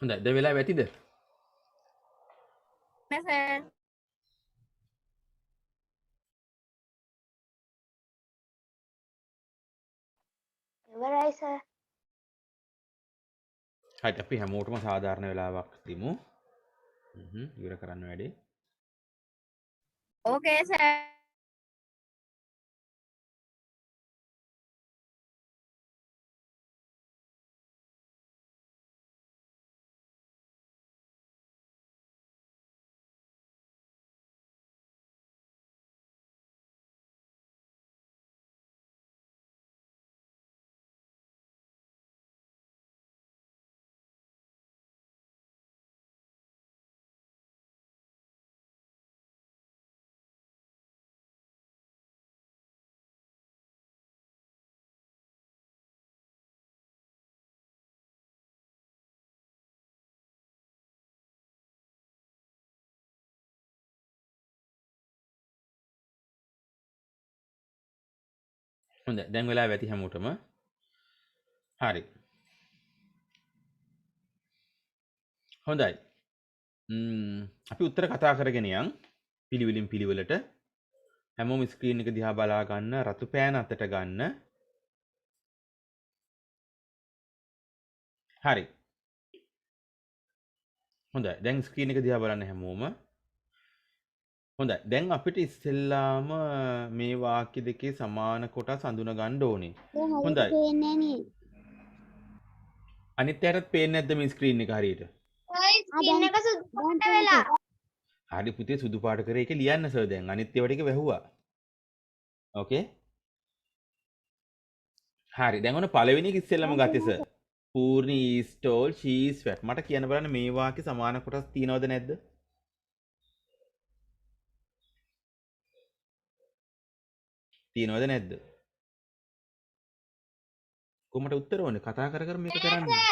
හොඳයි. ද වෙලාව ඇතිද? නෑ සර්. ඉවරයි සර්. හරි අපි හැමෝටම සාධාරණ වෙලාවක් දෙමු. ඉවර කරන්න වැඩේ. ඕකේ සර්. හොඳයි. දැන් වෙලාව ඇති හැමෝටම. හරි. හොඳයි. අපි උත්තර කතා කරගෙන යන් පිළිවෙලින් පිළිවෙලට. හැමෝම ස්ක්‍රීන් එක දිහා බලා ගන්න, රතු පෑන අතට ගන්න. හරි. හොඳයි. දැන් ස්ක්‍රීන් එක දිහා බලන්න හැමෝම. හොඳයි. දැන් අපිට ඉස්සෙල්ලාම මේ වාක්‍ය දෙකේ සමාන කොටස් හඳුනා ගන්න ඕනේ. හොඳයි. පේන්නේ නේ. අනිත් පැයටත් පේන්නේ නැද්ද මේ ස්ක්‍රීන් එක හරියට? ස්ක්‍රීන් එක සුදු පාට වෙලා. හරි පුතේ සුදු පාට කරේ ඒක ලියන්න සර් දැන්. අනිත් ඒවා ටික වැහුවා. ඕකේ? හරි. දැන් ඔන්න පළවෙනි එක ඉස්සෙල්ලාම ගත්තේ sir. පූර්ණි is told she is fat. මට කියන්න බලන්න මේ වාක්‍ය සමාන කොටස් තියනවද නැද්ද? තියනවද නැද්ද? කොහමද උත්තර ඕනේ? කතා කර කර මේක කරන්නේ.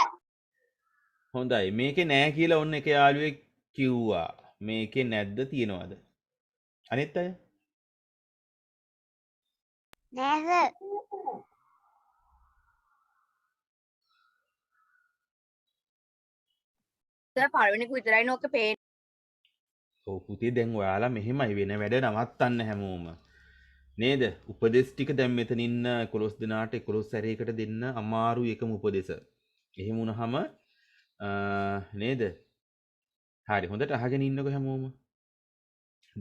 හොඳයි. මේකේ නෑ කියලා ඔන්න එක යාළුවෙක් කිව්වා. මේකේ නැද්ද තියනවද? අනිත් අය? නෑ සර්. සර් පළවෙනි එක විතරයි නෝක පේන්නේ. ඔව් පුතේ දැන් ඔයාලා මෙහෙමයි වෙන වැඩ නවත්තන්න හැමෝම. නේද? උපදෙස් ටික දැන් මෙතන ඉන්න 11 දෙනාට 11 සැරයකට දෙන්න අමාරු එකම උපදෙස. එහෙම වුණාම නේද? හරි හොඳට අහගෙන ඉන්නකො හැමෝම.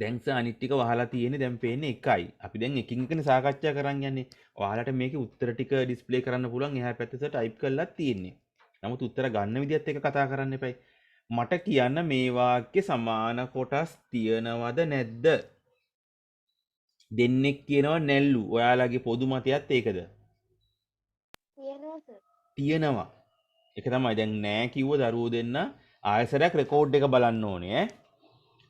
දැන් සර් අනිත් ටික වහලා තියෙන්නේ දැන් පේන්නේ එකයි. අපි දැන් එකින් එකනේ සාකච්ඡා කරන් යන්නේ. ඔයාලට මේකේ උත්තර ටික ඩිස්ප්ලේ කරන්න පුළුවන් එහා පැත්තේ සර් ටයිප් කරලා තියෙන්නේ. නමුත් උත්තර ගන්න විදිහත් එක කතා කරන්න එපයි. මට කියන්න මේ වාක්‍ය සමාන කොටස් තියනවද නැද්ද? දෙන්නෙක් කියනවා නැල්ලු. ඔයාලගේ පොදු මතයත් ඒකද? තියෙනවා සර්. තියෙනවා. ඒක තමයි දැන් නෑ කිව්ව දරුවෝ දෙන්න ආයසරයක් රෙකෝඩ් එක බලන්න ඕනේ ඈ.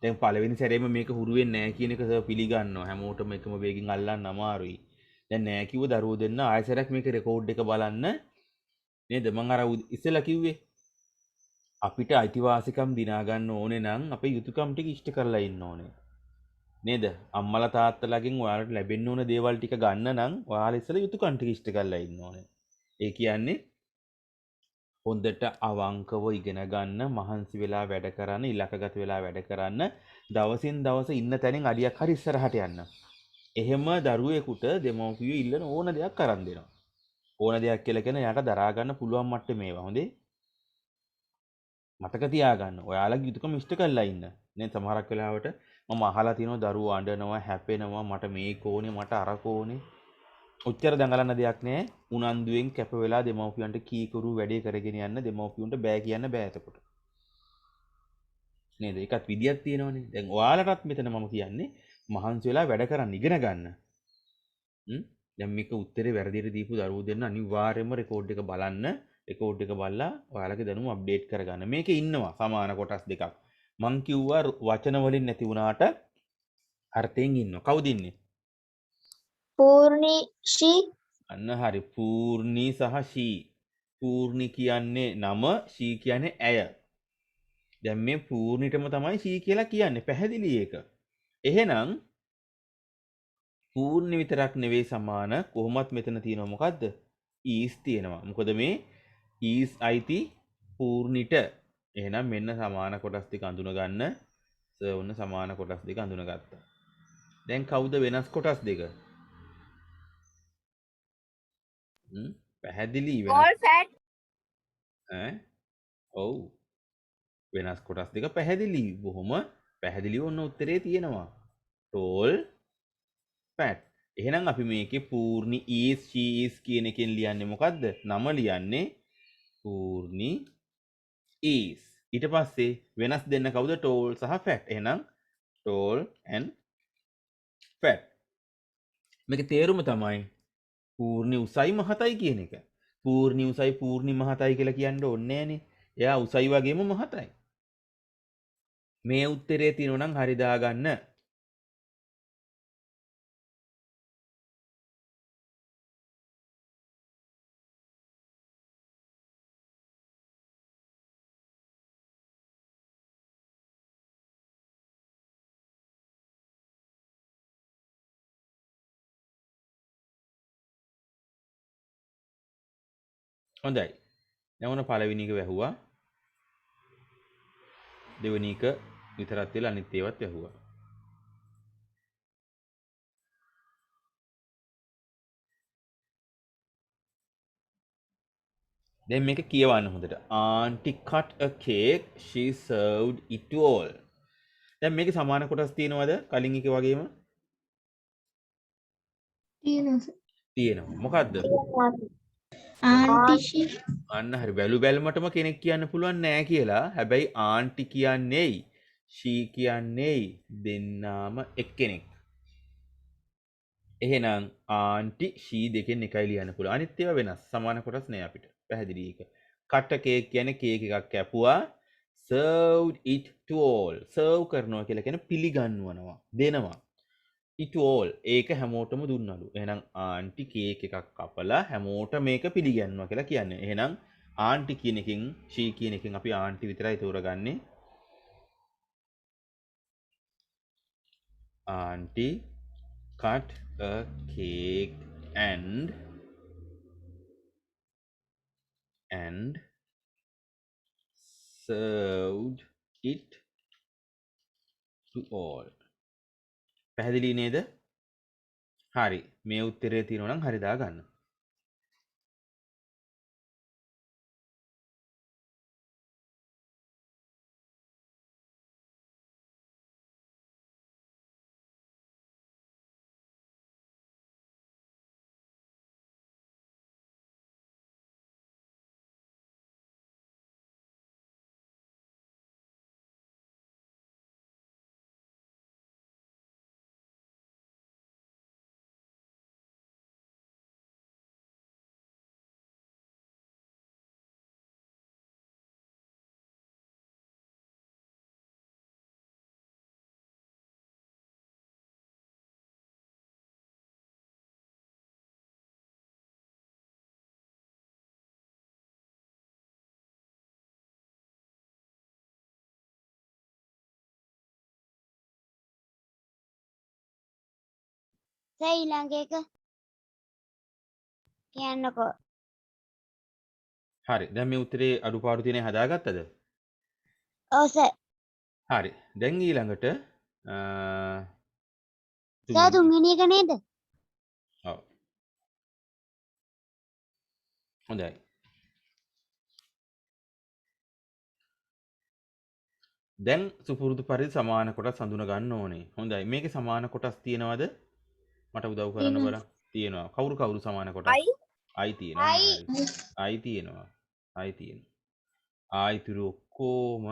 දැන් පළවෙනි සැරේම මේක හුරු වෙන්නේ නෑ කියන එක සර් පිළිගන්නවා. හැමෝටම එකම වේගෙන් අල්ලන්න අමාරුයි. දැන් නෑ කිව්ව දරුවෝ දෙන්න ආයසරයක් මේක රෙකෝඩ් එක බලන්න නේද? මං අර ඉස්සෙල්ලා කිව්වේ අපිට අයිතිවාසිකම් දිනා ගන්න ඕනේ නම් අපේ යුතුයකම් ටික ඉෂ්ට කරලා ඉන්න ඕනේ. නේද? අම්මලා තාත්තලාගෙන් ඔයාලට ලැබෙන්න ඕන දේවල් ටික ගන්න නම් ඔයාලා ඉස්සෙල්ලා යුතුයකම් ටික ඉෂ්ට කරලා ඉන්න ඕනේ. ඒ කියන්නේ හොඳට අවංකව ඉගෙන ගන්න, මහන්සි වෙලා වැඩ කරන්න, ඉලක්කගත වෙලා වැඩ කරන්න, දවසින් දවස ඉන්න තැනින් අඩියක් හරි ඉස්සරහට යන්න. එහෙම දරුවෙකුට දෙමව්පියෝ ඉල්ලන ඕන දෙයක් කරන් දෙනවා. ඕන දෙයක් කියලා කියන යාට දරා ගන්න පුළුවන් මට්ටමේ මේවා. හොඳේ? මතක තියාගන්න. ඔයාලගේ යුතුයකම ඉෂ්ට කරලා ඉන්න. නේ සමහරක් වෙලාවට මම අහලා තියෙනවා දරුවෝ අඬනවා, හැපෙනවා, මට මේක ඕනේ, මට අරක ඕනේ. ඔච්චර දඟලන්න දෙයක් නෑ. උනන්දුවෙන් කැප වෙලා දෙමව්පියන්ට කීකරු වැඩේ කරගෙන යන්න දෙමව්පියන්ට බෑ කියන්න බෑ එතකොට. නේද? ඒකත් විදියක් තියෙනවනේ. දැන් ඔයාලටත් මෙතන මම කියන්නේ මහන්සි වෙලා වැඩ කරන්න ඉගෙන ගන්න. දැන් මේක උත්තරේ වැරදියට දීපු දරුවෝ දෙන්න අනිවාර්යයෙන්ම රෙකෝඩ් එක බලන්න. රෙකෝඩ් එක බලලා ඔයාලගේ දැනුම අප්ඩේට් කරගන්න. මේකේ ඉන්නවා සමාන කොටස් දෙකක්. මං කිව්වා වචන වලින් නැති වුණාට අර්ථයෙන් ඉන්නවා. කවුද ඉන්නේ? පූර්ණිෂි අන්න හරි. පූර්ණි සහ ෂී. පූර්ණි කියන්නේ නම, ෂී කියන්නේ ඇය. දැන් මේ පූර්ණිටම තමයි ෂී කියලා කියන්නේ. පැහැදිලි ඒක. එහෙනම් පූර්ණි විතරක් නෙවෙයි සමාන කොහොමත් මෙතන තියෙනවා මොකද්ද? ඊස් තියෙනවා. මොකද මේ ඊස් අයිති පූර්ණිට. එහෙනම් මෙන්න සමාන කොටස් ටික අඳුන ගන්න. සර් ඔන්න සමාන කොටස් දෙක අඳුනගත්තා. දැන් කවුද වෙනස් කොටස් දෙක? පැහැදිලි වෙනස් all fat ඈ ඔව් වෙනස් කොටස් දෙක පැහැදිලි. බොහොම පැහැදිලිව ඔන්න උත්තරේ තියෙනවා. tall fat. එහෙනම් අපි මේකේ පූර්ණි is she is කියන එකෙන් ලියන්නේ මොකද්ද? නම ලියන්නේ පූර්ණි is. ඊට පස්සේ වෙනස් දෙන්න කවුද? tall සහ fat. එහෙනම් tall and fat. මේකේ තේරුම තමයි පූර්ණි උසයි මහතයි කියන එක. පූර්ණි උසයි පූර්ණි මහතයි කියලා කියන්න ඕනේ නෑනේ. එයා උසයි වගේම මහතයි. මේ උත්තරේ තියෙනවා නම් හරි දාගන්න. හොඳයි. දැන් ඔන්න පළවෙනි එක වැහුවා. දෙවෙනි එක විතරක් තියලා අනිත් ඒවාත් වැහුවා. දැන් මේක කියවන්න හොඳට. Auntie cut a cake, she served it to all. දැන් මේකේ සමාන කොටස් තියෙනවද? කලින් එකේ වගේම තියෙනවා. මොකද්ද? ආන්ටිෂි අන්න හරි. වැලු බැලමටම කෙනෙක් කියන්න පුළුවන් නෑ කියලා. හැබැයි ආන්ටි කියන්නේයි, ෂී කියන්නේයි දෙන්නාම එක්කෙනෙක්. එහෙනම් ආන්ටි ෂී දෙකෙන් එකයි ලියන්න පුළුවන්. අනිත් ඒවා වෙනස්. සමාන කොටස් නෑ අපිට. පැහැදිලි ඒක. cut a cake කියන්නේ කේක් එකක් කැපුවා. served it to all. serve කරනවා කියලා කියන්නේ පිළිගන්වනවා, දෙනවා. it to all. ඒක හැමෝටම දුන්නලු. එහෙනම් ආන්ටි කේක් එකක් කපලා හැමෝට මේක පිළිගන්නවා කියලා කියන්නේ. එහෙනම් ආන්ටි කියන එකෙන් ෂී කියන එකෙන් අපි ආන්ටි විතරයි තෝරගන්නේ. Aunty cut a cake and served it to all. පැහැදිලි නේද? හරි. මේ උත්තරේ තියෙනවා නම් හරි දාගන්න. සර් ඊළඟ එක කියන්නකෝ. හරි. දැන් මේ උත්තරේ අඩුපාඩු තියෙන හදාගත්තද? ඔව් සර්. හරි. දැන් ඊළඟට සර් තුන්වෙනි එක නේද? ඔව්. හොඳයි. දැන් සුපුරුදු පරිදි සමාන කොටස් හඳුන ගන්න ඕනේ. හොඳයි. මේකේ සමාන කොටස් තියෙනවද? මට උදව් කරන්න බලන්න. තියෙනවා. කවුරු සමාන කොටස්? I I තියෙනවා. I. හරි. I තියෙනවා. I තියෙනවා. ආයිතුරු ඔක්කොම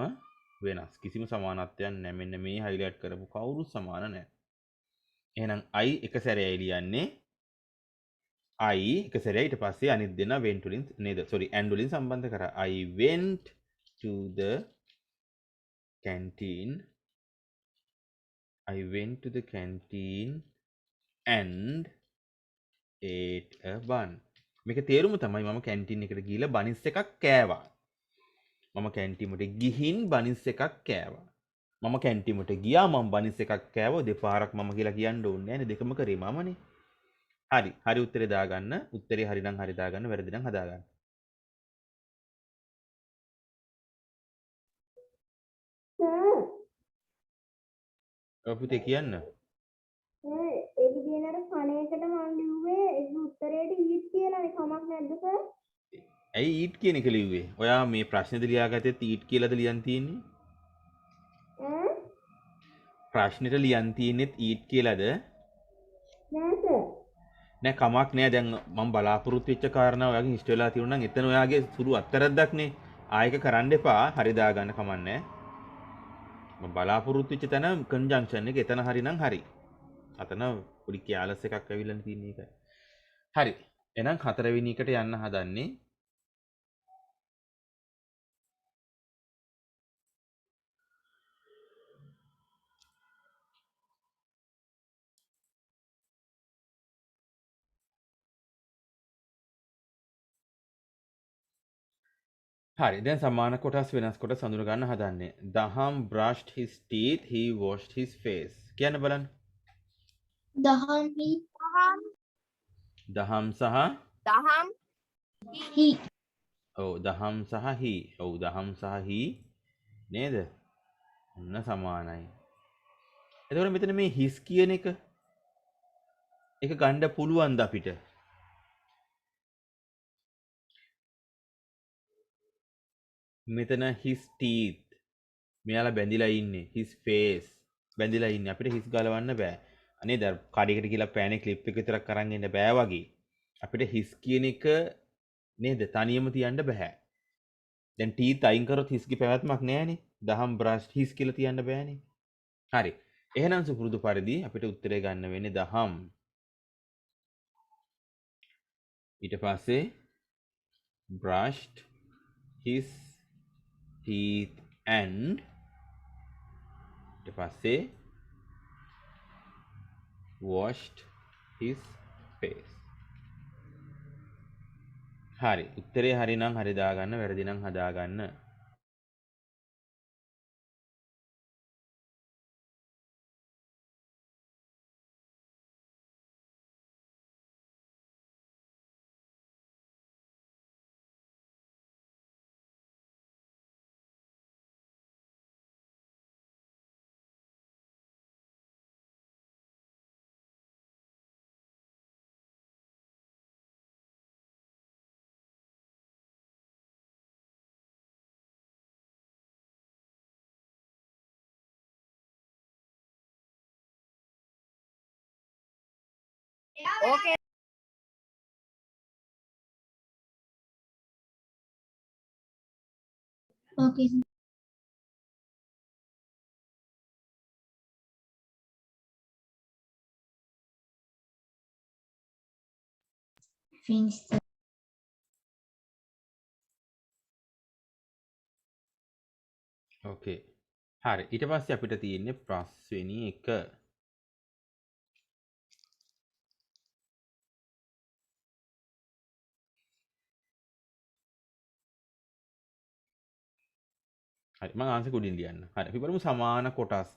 වෙනස්. කිසිම සමානත්වයක් නැහැ. මෙන්න මේ highlight කරපු කවුරු සමාන නැහැ. එහෙනම් I එක සැරේයි ලියන්නේ. I එක සැරේ ඊට පස්සේ අනිත් දෙන went වලින් නේද? sorry and වලින් සම්බන්ධ කරා. I went to the canteen. I went to the canteen and ate a bun. මේක තේරුම තමයි මම කැන්ටින් එකට ගිහිල්ලා බනිස් එකක් කෑවා. මම කැන්ටිමට ගිහින් බනිස් එකක් කෑවා. මම කැන්ටිමට ගියා මම බනිස් එකක් කෑවා. දෙපාරක් මම කියලා කියන්න ඕනේ නෑනේ. දෙකම කරේ මමනේ. හරි. හරි උත්තරේ දාගන්න. උත්තරේ හරි නම් හරි දාගන්න. වැරදි නම් හදාගන්න. ඔය පුතේ කියන්න. ඒ විදිහට කණේකට මම ලිව්වේ ඒ උත්තරේට ඊට් කියලානේ කමක් නැද්ද සර්? ඇයි ඊට් කියන එක ලිව්වේ? ඔයා මේ ප්‍රශ්නේද ලියාගත්තේ ඊට් කියලාද ලියන් තියෙන්නේ? ප්‍රශ්නෙට ලියන් තියෙන්නේ ඊට් කියලාද? නෑ සර්. නෑ කමක් නෑ. දැන් මම බලාපොරොත්තු වෙච්ච කාරණා ඔයාගෙන් ඉෂ්ට වෙලා තියෙනවා නම් එතන ඔයාගේ සුළු අත්තරද්දක්නේ. ආයෙක කරන්න එපා. හරි දාගන්න කමක් නෑ. මම බලාපොරොත්තු වෙච්ච තැන කන්ජන්ක්ෂන් එක එතන හරි නම් හරි. අතන පොඩි කියාලස් එකක් ඇවිල්ලා තියෙන එකයි. හරි. එහෙනම් හතරවෙනි එකට යන්න හදන්නේ. හරි. දැන් සමාන කොටස් වෙනස් කොටස් හඳුන ගන්න හදන්නේ. Daham brushed his teeth, he washed his face. කියන්න බලන්න. දහම් දහම් සහ දහම් හි ඔව් දහම් සහ he. ඔව් දහම් සහ he නේද? ඔන්න සමානයි. එතකොට මෙතන මේ his කියන එක ගන්න පුළුවන්ද අපිට? මෙතන his teeth මෙයාලා බැඳිලා ඉන්නේ. his face බැඳිලා ඉන්නේ. අපිට his ගලවන්න බෑ. අනේ දැන් කඩේකට ගිහලා පෑනේ ක්ලිප් එක විතරක් අරන් ඉන්න බෑ වගේ. අපිට his කියන එක නේද තනියම තියන්න බෑ. දැන් teeth අයින් කරොත් his ගේ පැවැත්මක් නෑනේ. දහම් brush his කියලා තියන්න බෑනේ. හරි. එහෙනම් සුපුරුදු පරිදි අපිට උත්තරේ ගන්න වෙන්නේ දහම්. ඊට පස්සේ brushed his teeth and ඊට පස්සේ washed his face. හරි. උත්තරේ හරි නම් හරි දාගන්න, වැරදි නම් හදාගන්න. okay ඕකේ finish ඕකේ. හරි. ඊට පස්සේ අපිට තියෙන්නේ පස්වෙනි එක. හරි. මම ආන්සර් කුඩින් ලියන්න. හරි. අපි බලමු සමාන කොටස්.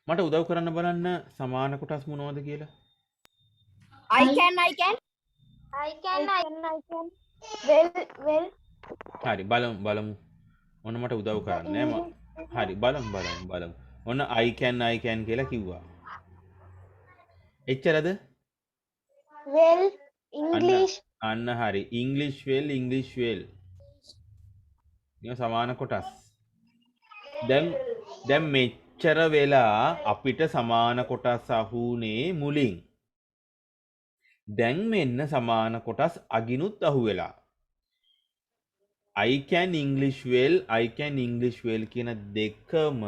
මට උදව් කරන්න බලන්න සමාන කොටස් මොනවද කියලා. I can. I can. Well. හරි බලමු. ඔන්න මට උදව් කරන්න ඈ හරි බලමු. ඔන්න I can කියලා කිව්වා. එච්චරද? Well. අන්න හරි. English well. මේ සමාන කොටස්. දැන් මෙච්චර වෙලා අපිට සමාන කොටස් අහුනේ මුලින්. දැන් මෙන්න සමාන කොටස් අගිනුත් අහු වෙලා. I can English well කියන දෙකම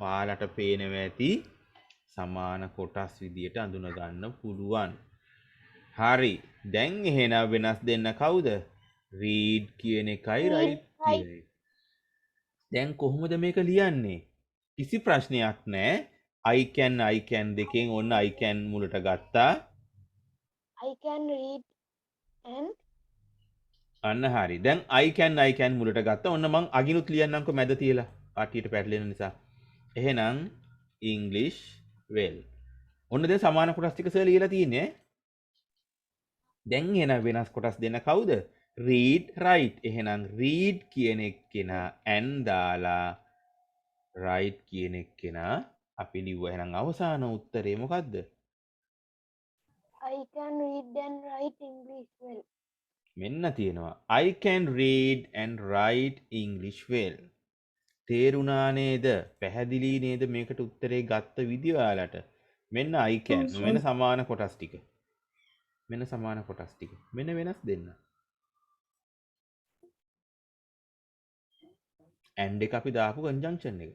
ඔයාලට පේනවා ඇති සමාන කොටස් විදියට අඳුන ගන්න පුළුවන්. හරි. දැන් එහෙනම් වෙනස් දෙන්න කවුද? read කියන එකයි write කියන එක. දැන් කොහොමද මේක ලියන්නේ? කිසි ප්‍රශ්නයක් නැහැ. I can දෙකෙන් ඔන්න I can මුලට ගත්තා. I can read and අන්න හරි. දැන් I can මුලට ගත්තා. ඔන්න මං අගිනුත් ලියන්නම්කො මැද තියලා. පාටියට පැටලෙන නිසා. එහෙනම් English well. ඔන්න දැන් සමාන කොටස් ටික සර් ලියලා තියෙන්නේ. දැන් එන වෙනස් කොටස් දෙන්න කවුද? read write. එහෙනම් read කියන එක්කෙනා and දාලා write කියන එක්කෙනා අපි ලිව්වා. එහෙනම් අවසාන උත්තරේ මොකද්ද? I can read and write English well. මෙන්න තියෙනවා. I can read and write English well. තේරුණා නේද? පැහැදිලි නේද මේකට උත්තරේ ගත්ත විදිය ඔයාලට? මෙන්න I can. මෙන්න සමාන කොටස් ටික. මෙන්න වෙනස් දෙන්න. and එක අපි දාපු conjunction එක.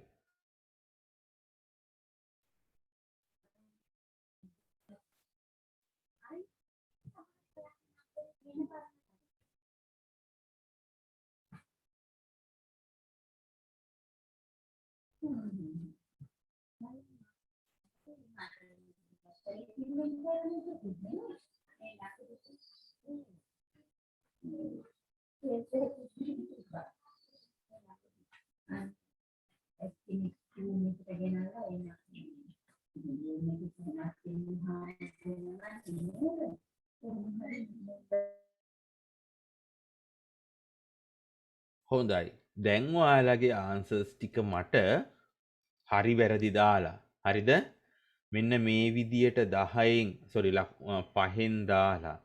හොඳයි. දැන් ඔයාලගේ ආන්සර්ස් ටික මට හරි වැරදි දාලා. හරිද? මෙන්න මේ විදියට 10න් පහෙන් දාලා.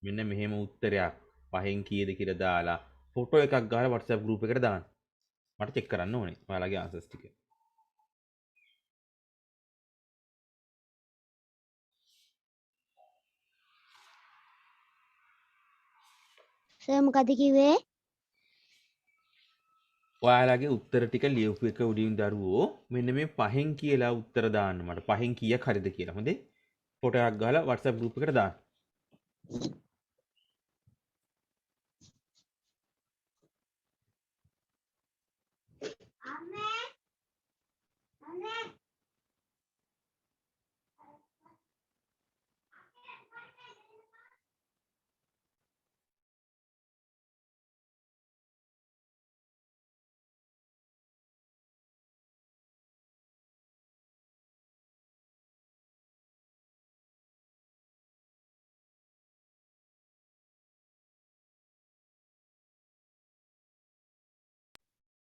මෙන්න මෙහෙම උත්තරයක් පහෙන් කීයද කියලා දාලා ෆොටෝ එකක් ගහලා WhatsApp group එකට දාන්න. මට චෙක් කරන්න ඕනේ ඔයාලගේ ආන්සර්ස් ටික. සර් මොකද කිව්වේ? ඔයාලගේ උත්තර ටික ලියපු එක උඩින් දරුවෝ මෙන්න මේ පහෙන් කියලා උත්තර දාන්න. මට පහෙන් කීයක් හරිද කියලා. හොඳේ? ෆොටෝ එකක් ගහලා WhatsApp group එකට දාන්න.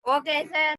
Okay, sir.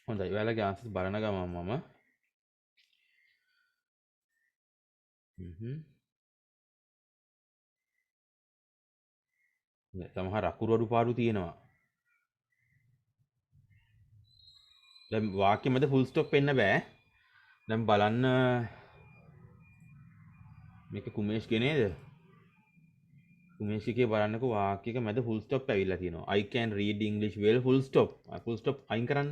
හොඳයි. ඔයාලගේ ආන්සර්ස් බලන ගමන් මම සමහර අකුරු අඩුපාඩු තියෙනවා. දැන් වාක්‍ය මැද ෆුල් ස්ටොප් එන්න බෑ. දැන් බලන්න මේක කුමේෂ්ගේ නේද? කුමේෂ්ගේ බලන්නකෝ වාක්‍යයක මැද ෆුල් ස්ටොප් ඇවිල්ලා තියෙනවා. I can read English well full stop. Full stop අයින් කරන්න.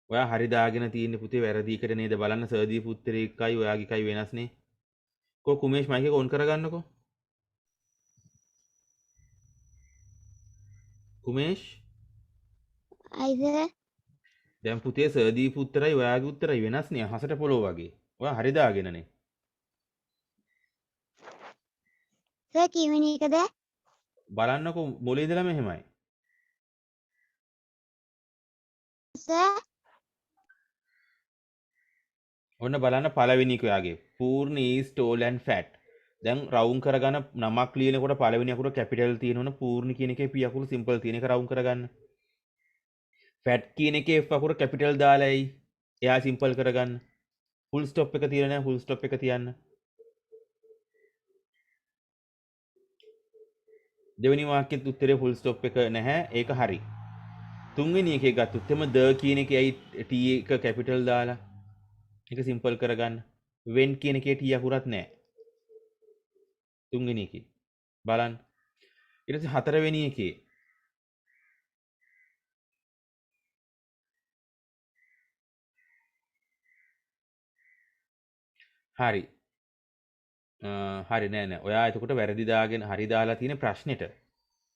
ඔයා හරි දාගෙන තියෙන්නේ පුතේ වැරදි එකට නේද? බලන්න සර්දී පුත්‍රේ එකයි ඔයාගේ එකයි වෙනස්නේ. කො කුමේෂ් මයික් එක ඔන් කරගන්නකෝ. කුමේෂ් අයිද දැන් පුතේ සර්දී පුත්‍රයි ඔයාගේ උත්තරයි වෙනස්නේ. හසට පොළොව වගේ. ඔයා හරි දාගෙනනේ. සර් කීවෙනි එකද? බලන්නකෝ මොලේ ඉඳලා මෙහෙමයි. සර් ඔන්න බලන්න පළවෙනි එක ඔයාගේ. පූර්ණ is tall and fat. දැන් රවුම් කරගන්න නමක් ලියනකොට පළවෙනි අකුර කැපිටල් තියෙනවනේ පූර්ණ කියන එකේ p අකුරු සිම්පල් තියෙන එක රවුම් කරගන්න. fat කියන එකේ f අකුර කැපිටල් දාලායි. එයා සිම්පල් කරගන්න. ෆුල් ස්ටොප් එක තියලා නැහැ ෆුල් ස්ටොප් එක තියන්න. දෙවෙනි වාක්‍යෙත් උත්තරේ ෆුල් ස්ටොප් එක නැහැ. ඒක හරි. තුන්වෙනි එකේ ගත්තොත් එම ද කියන එකේ ඇයි t එක කැපිටල් දාලා. ඒක සිම්පල් කරගන්න. when කියන එකේ t අකුරක් නැහැ. තුන්වෙනි එකේ. බලන්න. ඊට පස්සේ හතරවෙනි එකේ හරි. හරි නෑ නෑ. ඔයා එතකොට වැරදි දාගෙන හරි දාලා තියෙන ප්‍රශ්නෙට.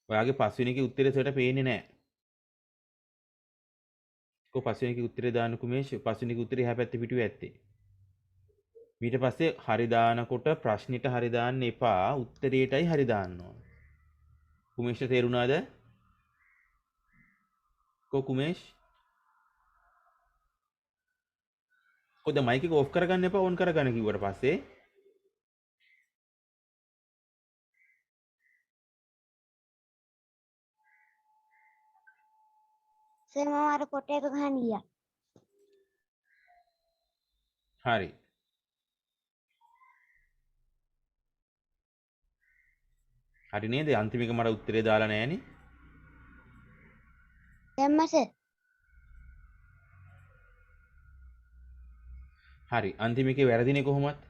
ඔයාගේ පස්වෙනි එකේ උත්තරේ සරට පේන්නේ නෑ. කො පස්වෙනි එකේ උත්තරේ දාන්න කුමේෂ් පස්වෙනි එකේ උත්තරේ එහා පැත්තේ පිටුවේ ඇත්තේ. ඊට පස්සේ හරි දානකොට ප්‍රශ්නෙට හරි දාන්න එපා උත්තරේටයි හරි දාන්න ඕන. කුමේෂ්ට තේරුණාද? කො කුමේෂ්? කොද මයික් එක ඔෆ් කරගන්න එපා ඔන් කරගන්න කිව්වට පස්සේ. සර් මම අර පොට එක ගහන්න ගියා. හරි. හරි නේද? අන්තිම එක මට උත්තරේ දාලා නෑනේ. දැම්මා සර්. හරි. අන්තිම එකේ වැරදිනේ කොහොමත්?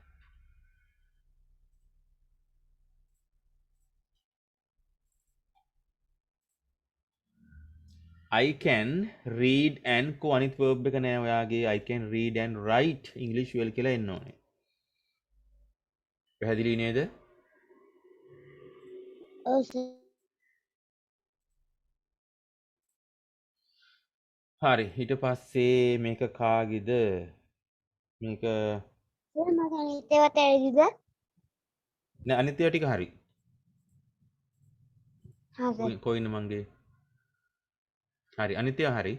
I can read and කො අනිත් verb එක නෑ ඔයාගේ I can read and write English well කියලා එන්න ඕනේ. පැහැදිලි නේද? ඔව් සර්. හරි. ඊට පස්සේ මේක කාගේද? මේක සර් මට අනිත් ඒවාට ඇවිදද? නෑ අනිත් ඒවා ටික හරි. හා සර්. කොයින්ද මංගේ? හරි අනිත් ඒවා හරි.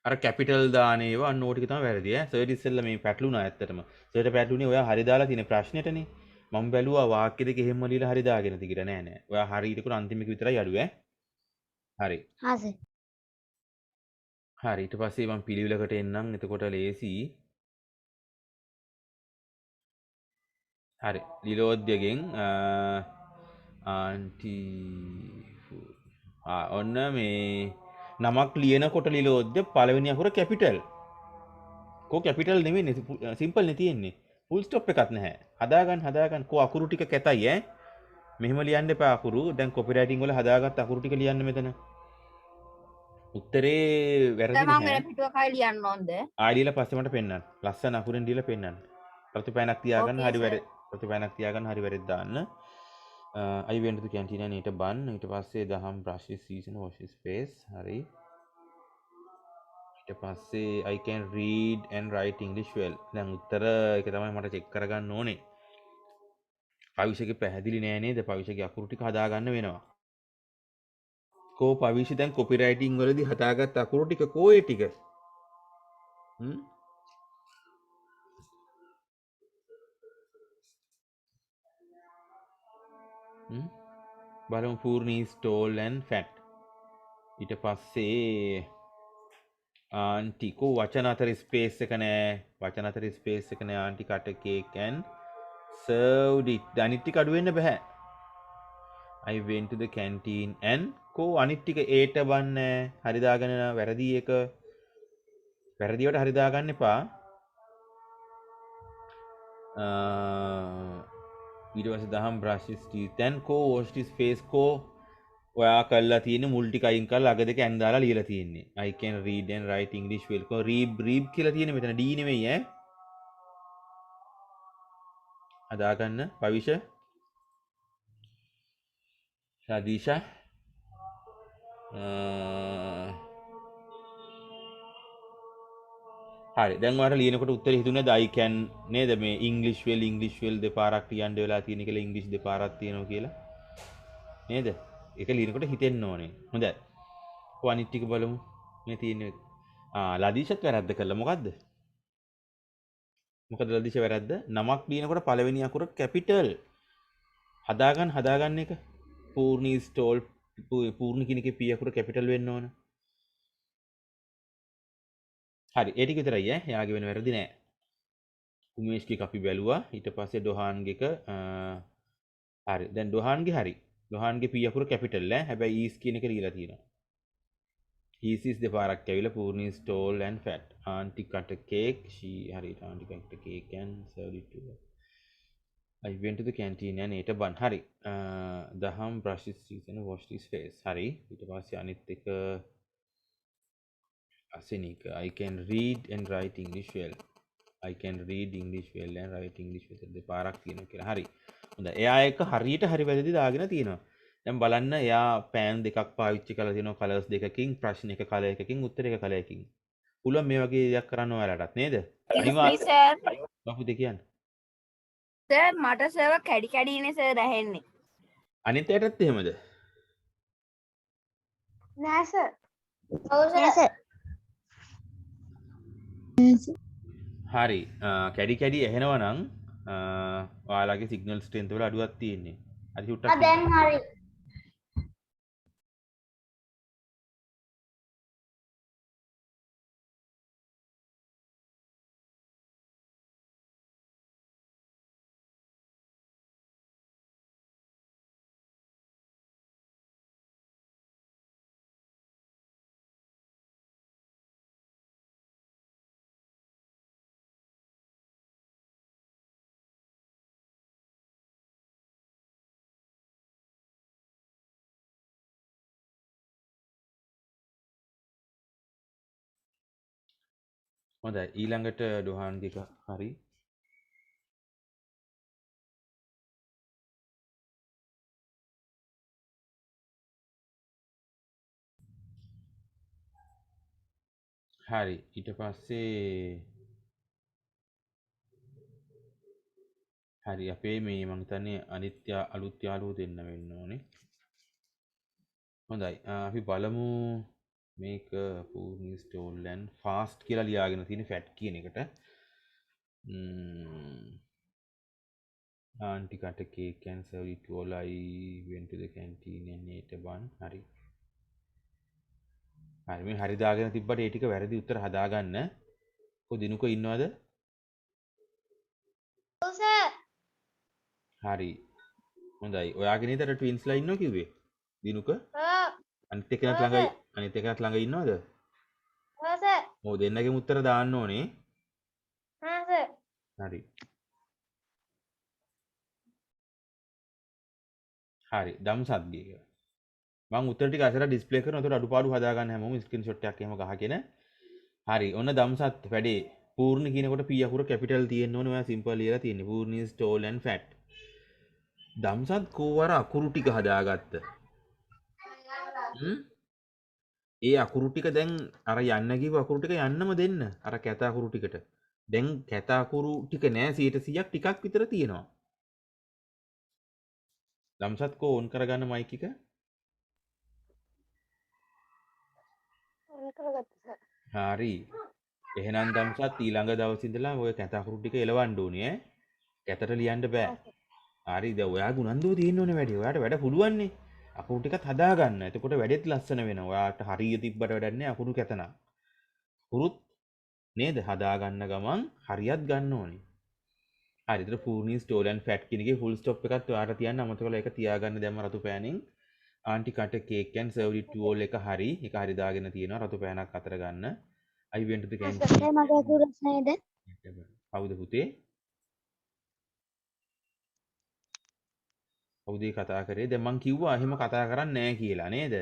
අර කැපිටල් දාන ඒවා අන්න ඕක ටික තමයි වැරදි ඈ. සර් ඉස්සෙල්ලා මේ පැටලුණා ඇත්තටම. සර්ට පැටලුනේ ඔයා හරි දාලා තියෙන ප්‍රශ්නෙටනේ. මම බැලුවා වාක්‍ය දෙක එහෙම ලියලා හරි දාගෙනද කියලා නෑ නෑ. ඔයා හරියට කරන අන්තිම එක විතරයි අඩු ඈ. හරි. හා සර්. හරි ඊට පස්සේ මම පිළිවෙලකට එන්නම්. එතකොට ලේසි. හරි. ලිලෝද්‍යගෙන් ආන්ටි ඔන්න මේ නමක් ලියනකොට ලිලෝද්‍ය පළවෙනි අකුර කැපිටල්. කො කැපිටල් නෙමෙයි සිම්පල් නේ තියෙන්නේ. ෆුල් ස්ටොප් එකක් නැහැ. හදාගන්න කො අකුරු ටික කැතයි ඈ. මෙහෙම ලියන්න එපා අකුරු. දැන් කොපි රයිටින් වල හදාගත්ත අකුරු ටික ලියන්න මෙතන. උත්තරේ වැරදි මම නැහැ. වෙන පිටුවකයි ලියන්න ඕනද? ආයෙලා පස්සේ මට පෙන්නන්න. ලස්සන අකුරෙන් දීලා පෙන්නන්න. ප්‍රතිපයනක් තියාගන්න Okay, හරි sir. වැරදි. ප්‍රතිපයනක් තියාගන්න හරි වැරදි දාන්න. I went to the canteen and ate a bun. ඊට පස්සේ දහම් brush his teeth and wash his face. හරි. ඊට පස්සේ I can read and write English well. දැන් උත්තර ඒක තමයි මට චෙක් කරගන්න ඕනේ. පවිෂගේ පැහැදිලි නෑ නේද? පවිෂගේ අකුරු ටික හදාගන්න වෙනවා. කෝ පවිෂ දැන් කොපි රයිටින් වලදී හදාගත්ත අකුරු ටික කෝ ඒ ටික? බලමු පූර්ණ is tall and fat. ඊට පස්සේ ආන්ටි කෝ වචන අතර ස්පේස් එක නෑ. වචන අතර ස්පේස් එක නෑ. Aunty cut a cake and served it. අනිත් ටික අඩු වෙන්න බෑ. I went to the canteen and කෝ අනිත් ටික ඒට බන්නේ. හරි දාගෙන වැරදි එක වැරදිවට හරි දාගන්න එපා. ඊට පස්සේ දහම් brush his teeth and කෝ wash his face කෝ ඔයා කරලා තියෙන්නේ මුල් ටික අයින් කරලා අග දෙක ඇන් දාලා ලියලා තියෙන්නේ. I can read and write English well. කෝ read කියලා තියෙන්නේ මෙතන D නෙමෙයි ඈ. අදා ගන්න භවිෂ සදීෂා හරි දැන් ඔයාලට ලියනකොට උත්තරේ හිතුනේද I can නේද මේ English well දෙපාරක් ලියන්න වෙලා තියෙන කියලා English දෙපාරක් තියෙනවා කියලා නේද ඒක ලියනකොට හිතෙන්න ඕනේ හොඳයි කො අනිත් ටික බලමු මේ තියෙන්නේ ලදීෂත් වැරද්ද කළා මොකද ලදීෂ වැරද්ද නමක් ලියනකොට පළවෙනි අකුර කැපිටල් හදාගන්න එක පූර්ණි ස්ටෝල් පූර්ණ කියන එකේ p අකුර කැපිටල් වෙන්න ඕන හරි ඒ ටික විතරයි ඈ එයාගේ වෙන වැරදි නෑ උමේෂ්ගේ අපි බැලුවා ඊට පස්සේ ඩොහාන්ගේක හරි දැන් ඩොහාන්ගේ හරි ඩොහාන්ගේ p අකුර කැපිටල් ඈ හැබැයි ඊස් කියන එක ලියලා තියෙනවා ඊස් දෙපාරක් ඇවිල්ලා පූර්ණි stole and fat auntie cut a cake she හරියට auntie cut a cake and served it to her I went to the canteen and ate a bun හරි දහම් brush his teeth and washed his face හරි ඊට පස්සේ අනිත් එක අසෙනික I can read and write English well I can read English well and write English well දෙපාරක් තියෙනවා කියලා. හරි. හොඳයි. එයා එක හරියට හරි වැරදි දාගෙන තියෙනවා. දැන් බලන්න එයා පෑන් දෙකක් පාවිච්චි කරලා තියෙනවා කලර්ස් දෙකකින් ප්‍රශ්න එක කලර් එකකින් උත්තර එක කලර් එකකින්. පුළුවන් මේ වගේ දෙයක් කරන්න ඔයාලටත් නේද? සර් බහුද කියන්නේ. සර් මට සර්ව කැඩි කැඩිනේ සර් ඇහෙන්නේ. අනිත් අයටත් එහෙමද? නෑ සර්. නෑ සර්. හරි. කැඩි කැඩි ඇහෙනවා නම් ඔයාලගේ සිග්නල් ස්ට්‍රෙන්ත් වල අඩුවක් තියෙන්නේ. හරි චුට්ටක්. දැන් හරි. හොඳයි ඊළඟට ඩොහාන්ගේ හරි. හරි ඊට පස්සේ හරි අපේ මේ මං හිතන්නේ අනිත්‍ය අලුත් යාළුවෝ දෙන්න වෙන්න ඕනේ. හොඳයි අපි බලමු මේක පූර්ණි ස්ටෝල්ලන් ෆාස්ට් කියලා ලියාගෙන තියෙන ෆැට් කියන එකට auntie cut a cake and served it to all I went to the canteen and ate a bun හරි හරි මේ හරි දාගෙන තිබ්බට ඒ ටික වැරදි උත්තර හදාගන්න කො දිනුක ඉන්නවද ඔව් සර්. හරි හොඳයි ඔයාගේ නේද ට්වින්ස්ලා ඉන්නවා කිව්වේ දිනුක අනිත් එකනත් ළඟ ඉන්නවද ඔව් සර්. ඔව් දෙන්නගේම උත්තර දාන්න ඕනේ හා සර්. හරි හරි දම්සත්ගේ මං උත්තර ටික අසල ඩිස්ප්ලේ කරනවා එතකොට අඩුපාඩු හදාගන්න හැමෝම ස්ක්‍රීන්ෂොට් එකක් එහෙම ගහගෙන හරි ඔන්න දම්සත් වැඩේ පූර්ණ කියනකොට p අකුර කැපිටල් තියෙන්න ඕනේ ඔයා සිම්පල් ලියලා තියෙන්නේ පූර්ණි ස්ටෝල් and fat දම්සත් කෝවර අකුරු ටික හදාගත්ත ඒ අකුරු ටික දැන් අර යන්න කිව්ව අකුරු ටික යන්නම දෙන්න අර කැත අකුරු ටිකට දැන් කැත අකුරු ටික නෑ 100%ක් ටිකක් විතර තියෙනවා දම්සත් කෝ ඕන් කරගන්න මයික් එක හරි එහෙනම් දම්සත් ඊළඟ දවසේ ඉඳලා ඔය කැත අකුරු ටික එලවන්න ඕනේ ඈ කැතට ලියන්න බෑ හරි දැන් ඔයාගේ උනන්දුව තියෙන්න ඕනේ වැඩි ඔයාට වැඩ පුළුවන් නේ අකුරු ටිකත් හදාගන්න එතකොට වැඩෙත් ලස්සන වෙනවා ඔයාට හරිය තිබ්බට වැඩක් නෑ අකුරු කැත නම් හුරුත් නේද හදාගන්න ගමන් හරියත් ගන්න ඕනේ. හරි. ඒතර ෆූනි ස්ටෝලන් ෆැට් කියන එකේ ෆුල් ස්ටොප් එකක් ඔයාලට තියන්න අමතක කරලා ඒක තියාගන්න දැම්ම රතු පෑනෙන්. ආන්ටි කට cake and served it to all එක හරි. ඒක හරි දාගෙන තියෙනවා රතු පෑනක් අතර ගන්න. I went to the canteen. Sir මගේ අකුරස් නේද? කවුද පුතේ? කවුද කතා කරේ? දැන් මං කිව්වා එහෙම කතා කරන්නේ නැහැ කියලා නේද?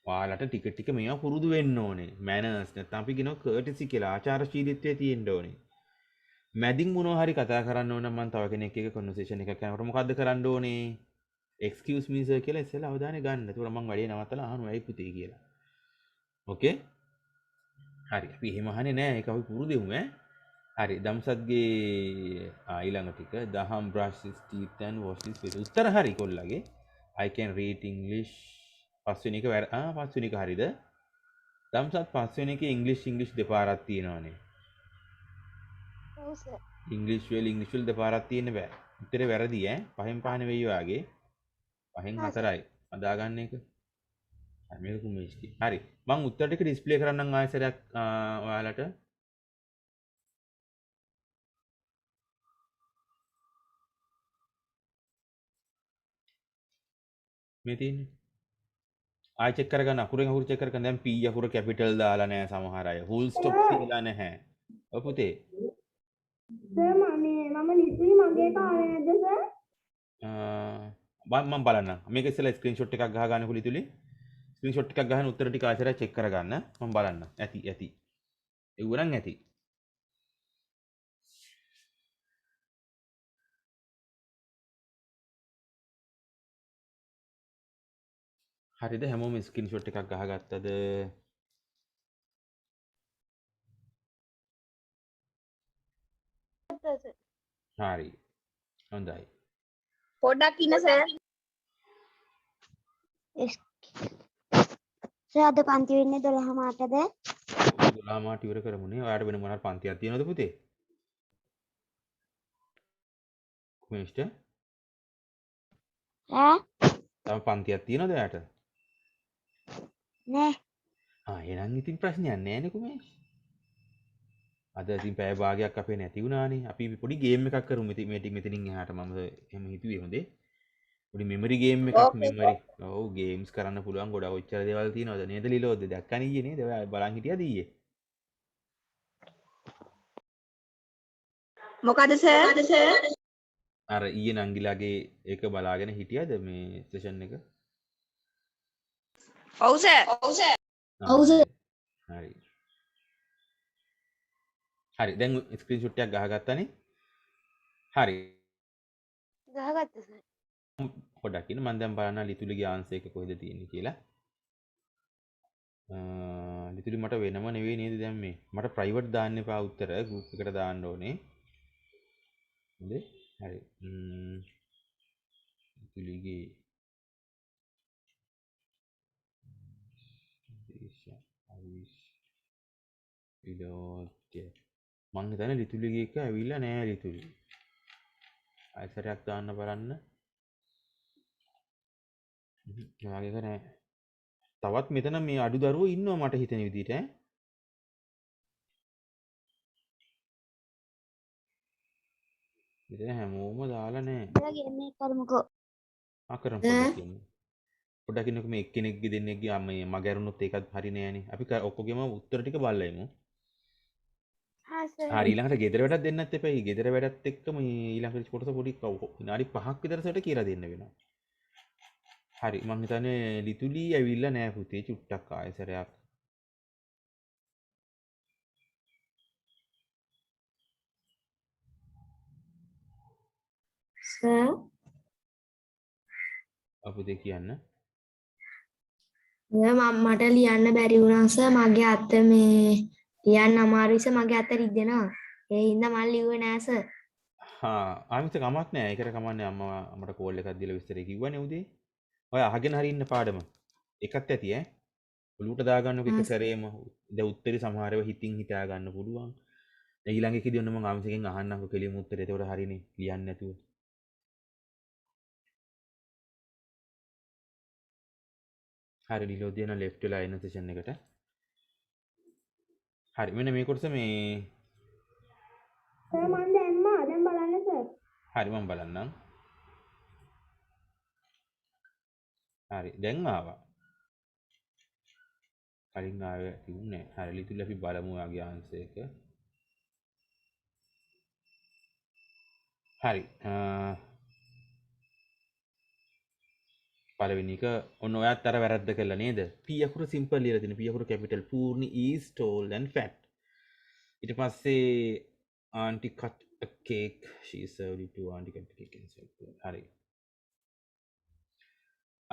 ඔයාලට ටික ටික මේවා පුරුදු වෙන්න ඕනේ. මැනර්ස් නැත්නම් අපි කියනවා කර්ටිසි කියලා ආචාරශීලීත්වය තියෙන්න ඕනේ. මැදින් මොනවා හරි කතා කරන්න ඕන නම් මං තව කෙනෙක් එක්ක කන්වර්සේෂන් එකක් කරනකොට මොකද්ද කරන්න ඕනේ? excuse me sir කියලා ඉස්සෙල්ලා අවධානය ගන්න. ඒතකොට මං වැඩේ නවත්තලා අහනවා ඇයි පුතේ කියලා. ඕකේ? හරි. අපි එහෙම අහන්නේ නැහැ. ඒක අපි පුරුදු වෙමු ඈ. හරි. දම්සත්ගේ ඊළඟ ටික දහම් brush his teeth and wash his face. උත්තර හරි කොල්ලගේ. I can read English. පස්වෙනි එක පස්වෙනි එක හරිද? දම්සත් පස්වෙනි එකේ ඉංග්‍රීසි දෙපාරක් තියෙනවානේ. ඔව් සර්. ඉංග්‍රීසි වල දෙපාරක් තියෙන්න බෑ. උත්තරේ වැරදි ඈ. පහෙන් පහ නෙවෙයි වාගේ. පහෙන් හතරයි. අදාගන්න එක. හරි මේක කුමේෂ්ගේ. හරි. මම උත්තර ටික ඩිස්ප්ලේ කරන්නම් ආයෙසරයක් ඔයාලට. මේ තියෙන්නේ. ආයෙ චෙක් කරගන්න අකුරෙන් අකුර චෙක් කරගන්න. දැන් P අකුර කැපිටල් දාලා නැහැ සමහර අය. ෆුල් ස්ටොප් තියලා නැහැ. ඔව් පුතේ. සර් මම ලිතුයි මගේ කාලේ නැද්ද සර්? මම බලන්නම්. මේක ඉස්සෙල්ලා ස්ක්‍රීන්ෂොට් එකක් ගහ ගන්නකො ලිතුලි. ස්ක්‍රීන්ෂොට් එකක් ගහන උත්තර ටික ආයෙසරයක් චෙක් කරගන්න. මම බලන්න. ඇති. එව්වනම් ඇති. හරිද හැමෝම ස්ක්‍රීන්ෂොට් එකක් ගහගත්තද? හරි. හොඳයි. පොඩ්ඩක් ඉන්න සර්. සර් අද පන්ති වෙන්නේ 12:00ටද? 12 මාට ඉවර කරමුනේ. ඔයාලට වෙන මොනවාර පන්තියක් තියෙනවද පුතේ? කුමේෂ්ට? ඈ තව පන්තියක් තියෙනවද ඔයාට? නෑ. එහෙනම් ඉතින් ප්‍රශ්නයක් නෑනේ කුමේෂ්. අද ඉතින් පැය භාගයක් අපේ නැති වුණානේ. අපි පොඩි ගේම් එකක් කරමු. ඉතින් මේ මෙතනින් එහාට මම එහෙම හිතුවේ හොඳේ. පොඩි මෙමරි ගේම් එකක් මෙමරි. ඔව් ගේම්ස් කරන්න පුළුවන් ගොඩක් ඔච්චර දේවල් තියෙනවද නේද ලිලෝද්ද? දැක්කන ඊයේ නේද? ඔයා බලන් හිටියද ඊයේ? මොකද සර්? අර ඊයේ නංගිලාගේ ඒක බලාගෙන හිටියද මේ සෙෂන් එක? ඔව් සර්. ඔව් සර්. හරි. හරි දැන් ස්ක්‍රීන්ෂොට් එකක් ගහගත්තානේ. හරි. ගහගත්ත සර්. පොඩ්ඩක් ඉන්න මම දැන් බලන්න ලිතුලිගේ ආන්සර් එක කොහෙද තියෙන්නේ කියලා. ලිතුලි මට වෙනම නෙවෙයි නේද දැන් මේ. මට ප්‍රයිවට් දාන්න එපා උත්තර ගෲප් එකට දාන්න ඕනේ. හොඳේ. හරි. ලිතුලිගේ දේශා අවිෂ් විලෝද්‍ය මං හිතන්නේ ලිතුලිගේ එක ඇවිල්ලා නෑ ලිතුලි. ආයෙසරයක් දාන්න බලන්න. ඔයාගේ එක නෑ. තවත් මෙතන මේ අඩු දරුවෝ ඉන්නවා මට හිතෙන විදිහට ඈ. මෙතන හැමෝම දාලා නෑ. සර් ගේම් එක කරමුකෝ. අකරම් පොඩ්ඩක් ඉන්න. පොඩ්ඩක් ඉන්නකෝ මේ එක්කෙනෙක්ගේ දෙන්නෙක්ගේ මේ මග ඇරුණොත් ඒකත් හරි නෑනේ. අපි ඔක්කොගේම උත්තර ටික බලලා එමු. හා සර්. හරි ඊළඟට ගෙදර වැඩක් දෙන්නත් එපයි. ගෙදර වැඩත් එක්ක මේ ඊළඟට කොටස පොඩි විනාඩි 5ක් විතර සට කියලා දෙන්න වෙනවා. හරි මං හිතන්නේ ලිතුලි ඇවිල්ලා නෑ පුතේ චුට්ටක් ආයෙසරයක්. සර් අපුතේ කියන්න. මට ලියන්න බැරි වුණා සර් මගේ අත මේ ලියන්න අමාරුයි සර් මගේ අත රිදෙනවා ඒ හින්දා මම ලිව්වේ නෑ සර් ආමිත කමක් නෑ ඒකට කමන්නේ අම්මා මට කෝල් එකක් දීලා විස්තරේ කිව්වනේ උදේ. ඔය අහගෙන හරි ඉන්න පාඩම. එකත් ඇති ඈ. ඔලුවට දාගන්නකො එක සැරේම. දැන් උත්තරේ සමහර ඒවා හිතින් හිතා ගන්න පුළුවන්. දැන් ඊළඟ එකේදී ඔන්න මම ආමිතගෙන් අහන්නම්කො කෙලිම උත්තරේ. ඒකට හරිනේ ලියන්න නැතුව. හරි ඩිලෝ දින ලෙෆ්ට් වෙලා එන සෙෂන් එකට. හරි මෙන්න මේ කොටස මේ සර් මම දැම්මා. දැන් බලන්න සර්. හරි මම බලන්නම්. හරි දැන් ආවා. කලින් ආවේ තිබුණේ නැහැ. හරි ලිතුල අපි බලමු ආගේ ආන්සර් එක. හරි. පළවෙනි එක ඔන්න ඔයත් අර වැරද්ද කළා නේද? P අකුර සිම්පල් ලියලා තියෙන. P අකුර capital. Purni is tall and fat. ඊට පස්සේ auntie cut a cake. She served it to auntie cut a cake and served it. හරි.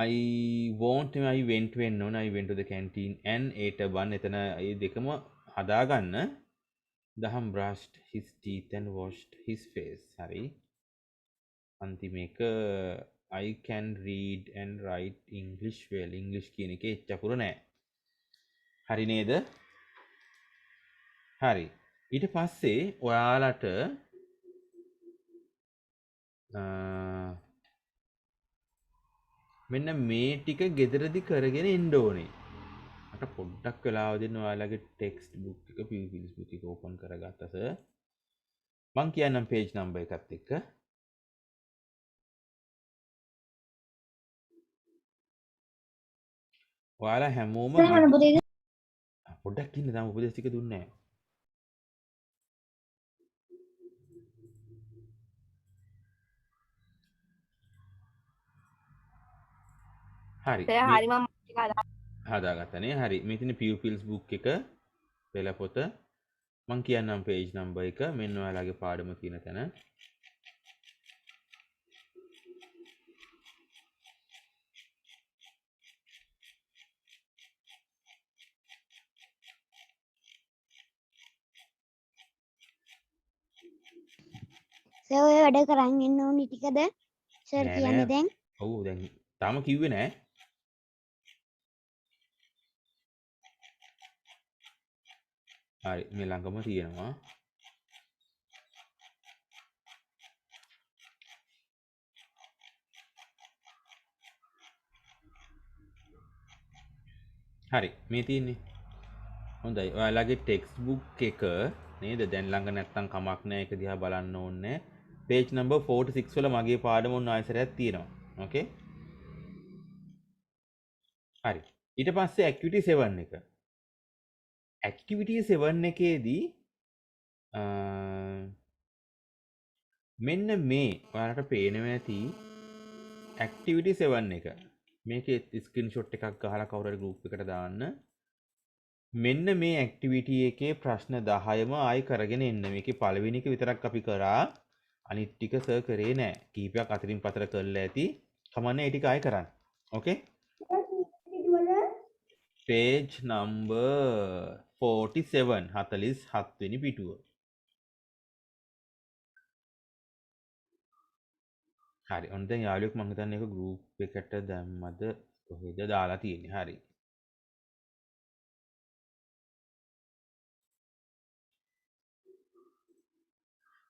I went to වෙන්න ඕන. I went to the canteen and ate a bun. එතන ඒ දෙකම හදාගන්න. Daham brushed his teeth and washed his face. හරි. අන්තිම එක I can read and write English well. English කියන එකේ එච්ච අකුර නැහැ. හරි නේද? හරි. ඊට පස්සේ ඔයාලට මෙන්න මේ ටික ගෙදරදි කරගෙන එන්න ඕනේ. මට පොඩ්ඩක් වෙලාව දෙන්න ඔයාලගේ ටෙක්ස්ට් බුක් එක pupils book එක ඕපන් කරගත්තා සර්. මං කියන්නම් page number එකත් එක්ක. ඔයාලා හැමෝම පොඩ්ඩක් ඉන්න තාම උපදෙස් ටික දුන්නේ නැහැ. හරි. සර් හරි මම ටික හදාගත්තනේ. හරි. මේ තියෙන pupils book එක පෙළ පොත මං කියන්නම් page number එක. මෙන්න ඔයාලගේ පාඩම තියෙන තැන. සර් ඔය වැඩ කරන් ඉන්න ඕනි ටිකද සර් නෑ කියන්නේ නෑ. දැන් ඔව් දැන් තාම කිව්වේ නෑ. හරි මේ ළඟම තියෙනවා. හරි මේ තියෙන්නේ. හොඳයි. ඔයාලගේ ටෙක්ස්ට් බුක් එක නේද? දැන් ළඟ නැත්තම් කමක් නෑ. ඒක දිහා බලන්න ඕනේ. page number 46 වල මගේ පාඩම ඔන්න ආයසරයක් තියෙනවා. ඕකේ? හරි. ඊට පස්සේ activity 7 එක. activity 7 එකේදී මෙන්න මේ ඔයාලට පේනවා ඇති activity 7 එක. මේකේ ස්ක්‍රීන්ෂොට් එකක් ගහලා කවුරු හරි group එකට දාන්න. මෙන්න මේ activity එකේ ප්‍රශ්න 10ම ආයි කරගෙන එන්න. මේකේ පළවෙනි එක විතරක් අපි කරා. අනිත් ටික සර් කරේ නෑ. කීපයක් අතරින් පතර කරලා ඇති. කමන්නේ ඒ ටික ආයි කරන්න. ඕකේ? page number 47 47 වෙනි පිටුව. හරි. ඔන්න දැන් යාළුවෙක් මම හිතන්නේ ඒක group එකට දැම්මද කොහෙද දාලා තියෙන්නේ. හරි.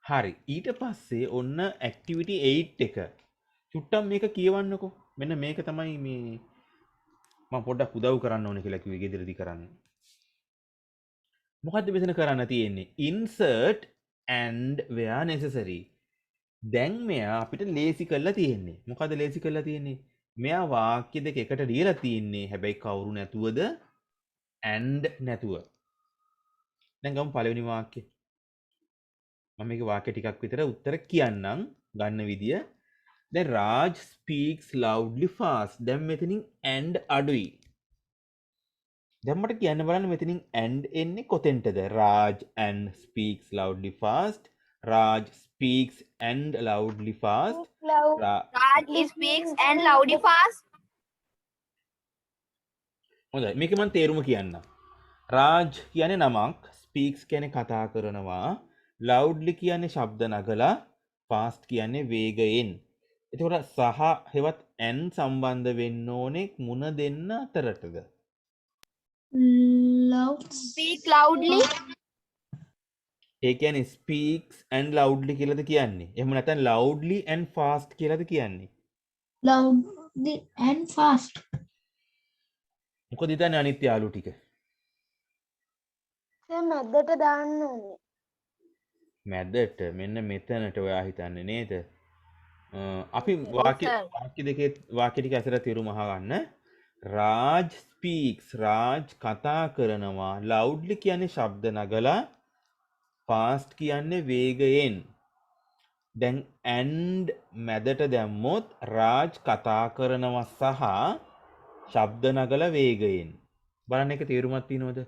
හරි. ඊට පස්සේ ඔන්න activity 8 එක. චුට්ටක් මේක කියවන්නකෝ. මෙන්න මේක තමයි මේ මම පොඩ්ඩක් උදව් කරන්න ඕනේ කියලා කිව්වේ ගෙදරදී කරන්න. මොකද්ද මෙතන කරන්න තියෙන්නේ? insert and where necessary. දැන් මෙයා අපිට ලේසි කරලා තියෙන්නේ. මොකද ලේසි කරලා තියෙන්නේ? මෙයා වාක්‍ය දෙක එකට ලියලා තියෙන්නේ. හැබැයි කවුරු නැතුවද? and නැතුව. දැන් ගමු පළවෙනි වාක්‍යය. මම මේක වාක්‍ය ටිකක් විතර උත්තර කියන්නම් ගන්න විදිය. දැන් Raj speaks loudly fast. දැන් මෙතනින් and අඩුයි. දැන් මට කියන්න බලන්න මෙතනින් and එන්නේ කොතෙන්ටද? Raj and speaks loudly fast. Raj speaks and loudly fast. Raj speaks and loudly fast. හොඳයි මේක මම තේරුම කියන්නම්. Raj කියන්නේ නමක්, speaks කියන්නේ කතා කරනවා, loudly කියන්නේ ශබ්ද නගලා, fast කියන්නේ වේගයෙන්. එතකොට සහ හෙවත් and සම්බන්ධ වෙන්න ඕනේ මුණ දෙන්න අතරටද? Speak loudly. ඒ කියන්නේ speaks and loudly කියලාද කියන්නේ? එහෙම නැත්නම් loudly and fast කියලාද කියන්නේ? loudly and fast. මොකද ඉතින් අනිත් යාළු ටික? සර් මැද්දට දාන්න ඕනේ. මැදට මෙන්න මෙතනට ඔයා හිතන්නේ නේද? අපි ඔව් වාක්‍ය sir. දෙකේ වාක්‍ය ටික ඇසර තේරුම අහගන්න. රාජ් ස්පීක්ස් රාජ් කතා කරනවා. loudly කියන්නේ ශබ්ද නගලා. fast කියන්නේ වේගයෙන්. දැන් and මැදට දැම්මොත් රාජ් කතා කරනවා සහ ශබ්ද නගලා වේගයෙන්. බලන්න එක තේරුමක් තියෙනවද?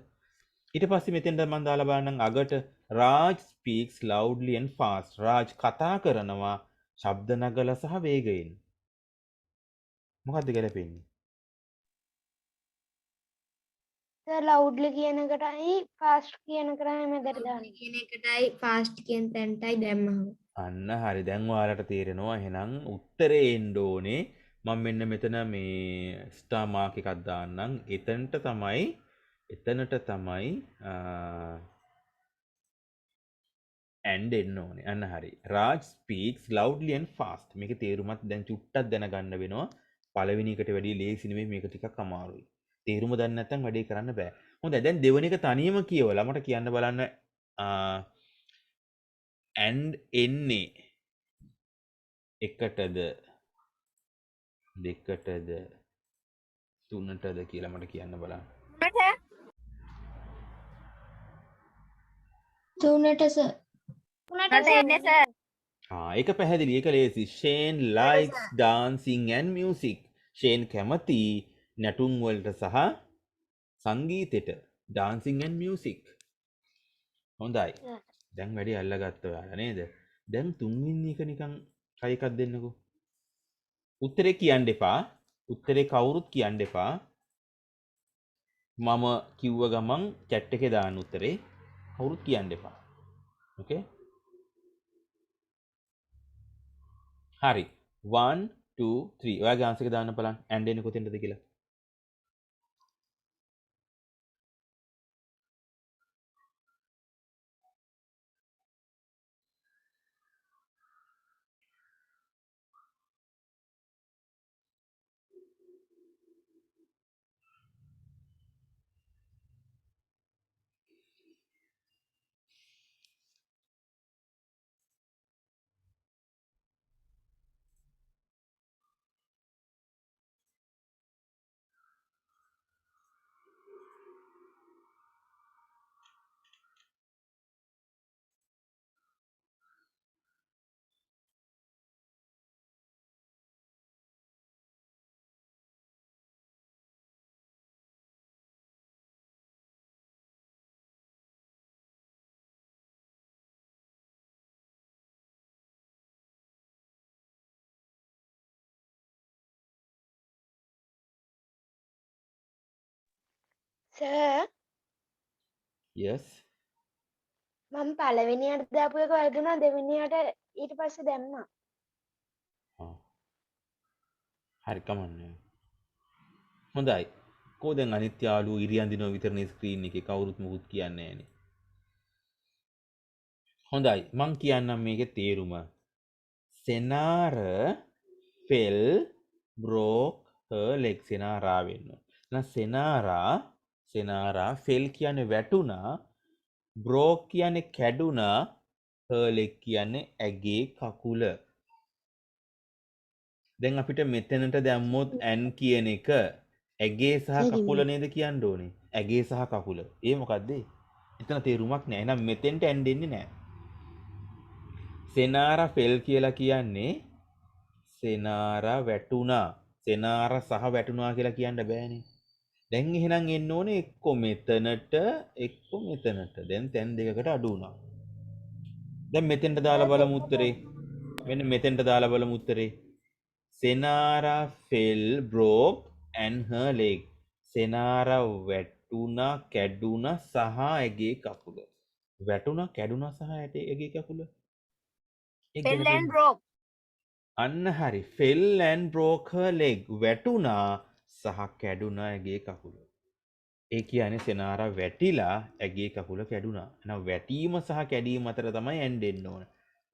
ඊට පස්සේ මෙතෙන්ද මම දාලා බලන්නම් අගට Raj speaks loudly and fast. Raj කතා කරනවා ශබ්ද නගලා සහ වේගයෙන්. මොකක්ද ගැලපෙන්නේ? සර් ලවුඩ්ලි කියන එකටයි ෆාස්ට් කියන එකටයි මැදට දාන්න. කියන එකටයි ෆාස්ට් කියන තැනටයි දැම්මම. අන්න හරි. දැන් ඔයාලට තේරෙනවා එහෙනම් උත්තරේ එන්න ඕනේ. මම මෙන්න මෙතන මේ ස්ටාර් මාක් එකක් දාන්නම්. එතනට තමයි and එන්න ඕනේ. අන්න හරි. Raj speaks loudly and fast. මේකේ තේරුමත් දැන් චුට්ටක් දැනගන්න වෙනවා. පළවෙනි එකට වැඩිය ලේසි නෙමෙයි, මේක ටිකක් අමාරුයි. තේරුම දන්නේ නැත්නම් වැඩේ කරන්න බෑ. හොඳයි. දැන් දෙවෙනි එක තනියම කියවලා මට කියන්න බලන්න and එන්නේ එකටද දෙකටද තුනටද කියලා මට කියන්න බලන්න. තුනට සර්. උනට එන්නේ sir. ඒක පැහැදිලි. ඒක ලේසි. Shane likes dancing and music. Shane කැමති නැටුම් වලට සහ සංගීතෙට. dancing and music. හොඳයි. දැන් වැඩි අල්ලගත්ත ඔයාලා නේද? දැන් තුන්වෙනි එක නිකන් try එකක් දෙන්නකෝ. උත්තරේ කියන්න එපා. උත්තරේ කවුරුත් කියන්න එපා. මම කිව්ව ගමන් chat එකේ දාන්න උත්තරේ. කවුරුත් කියන්න එපා. ඕකේ? හරි. 1 2 3 ඔයාගේ ආන්සර් එක දාන්න බලන්න. and එන්නේ කොතෙන්ද කියලා. සර් yes මම පළවෙනියට දාපු එක වැරදුනා, දෙවෙනියට ඊට පස්සේ දැම්මා. හරි කමන්නේ. හොඳයි. කෝ දැන් අනිත් යාළුවෝ ඉරියන්දිනව විතරනේ ස්ක්‍රීන් එකේ කවුරුත් මුකුත් කියන්නේ නැහනේ. හොඳයි. මං කියන්නම් මේකේ තේරුම. Senara fell broke her leg. Senara වෙන්න. එහෙනම් Senara fell කියන්නේ වැටුණා. broke කියන්නේ කැඩුණා. her leg කියන්නේ ඇගේ කකුල. දැන් අපිට මෙතනට දැම්මොත් ඇන් කියන එක ඇගේ සහ කකුල නේද කියන්න ඕනේ. ඇගේ සහ කකුල. ඒ මොකද්ද? එතන තේරුමක් නැහැ. එහෙනම් මෙතෙන්ට ඇන් දෙන්නේ නැහැ. සෙනාරා ෆෙල් කියලා කියන්නේ සෙනාරා වැටුණා. සෙනාරා සහ වැටුණා කියලා කියන්න බෑනේ. දැන් එහෙනම් එන්න ඕනේ එක්ක මෙතනට එක්ක මෙතනට. දැන් තැන් දෙකකට අඩු වුණා. දැන් මෙතෙන්ට දාලා බලමු උත්තරේ. මෙන්න මෙතෙන්ට දාලා බලමු උත්තරේ. Senara fell, broke and her leg. Senara වැටුණා, කැඩුණා සහ ඇගේ කකුල. වැටුණා, කැඩුණා සහ ඇගේ කකුල. Fell and broke. අන්න හරි. fell and broke her leg. වැටුණා සහ කැඩුණා ඇගේ කකුල. ඒ කියන්නේ සෙනාරා වැටිලා ඇගේ කකුල කැඩුණා. එහෙනම් වැටීම සහ කැඩීම අතර තමයි end එන්න ඕන.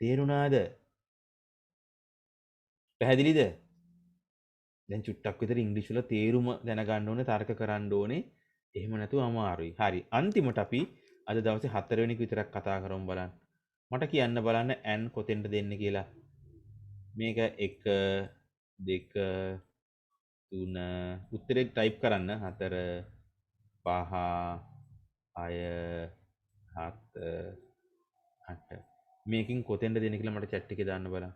තේරුණාද? පැහැදිලිද? දැන් චුට්ටක් විතර ඉංග්‍රීසි වල තේරුම දැනගන්න ඕනේ, තර්ක කරන්න ඕනේ. එහෙම නැතුව අමාරුයි. හරි. අන්තිමට අපි අද දවසේ 4 වෙනි එක විතරක් කතා කරමු බලන්න. මට කියන්න බලන්න n කොතෙන්ද දෙන්නේ කියලා. මේක 1 2 3 උත්තරේ ටයිප් කරන්න 4 5 6 7 8 මේකෙන් කොතෙන්ද දෙන්නේ කියලා මට chat එකේ දාන්න බලන්න.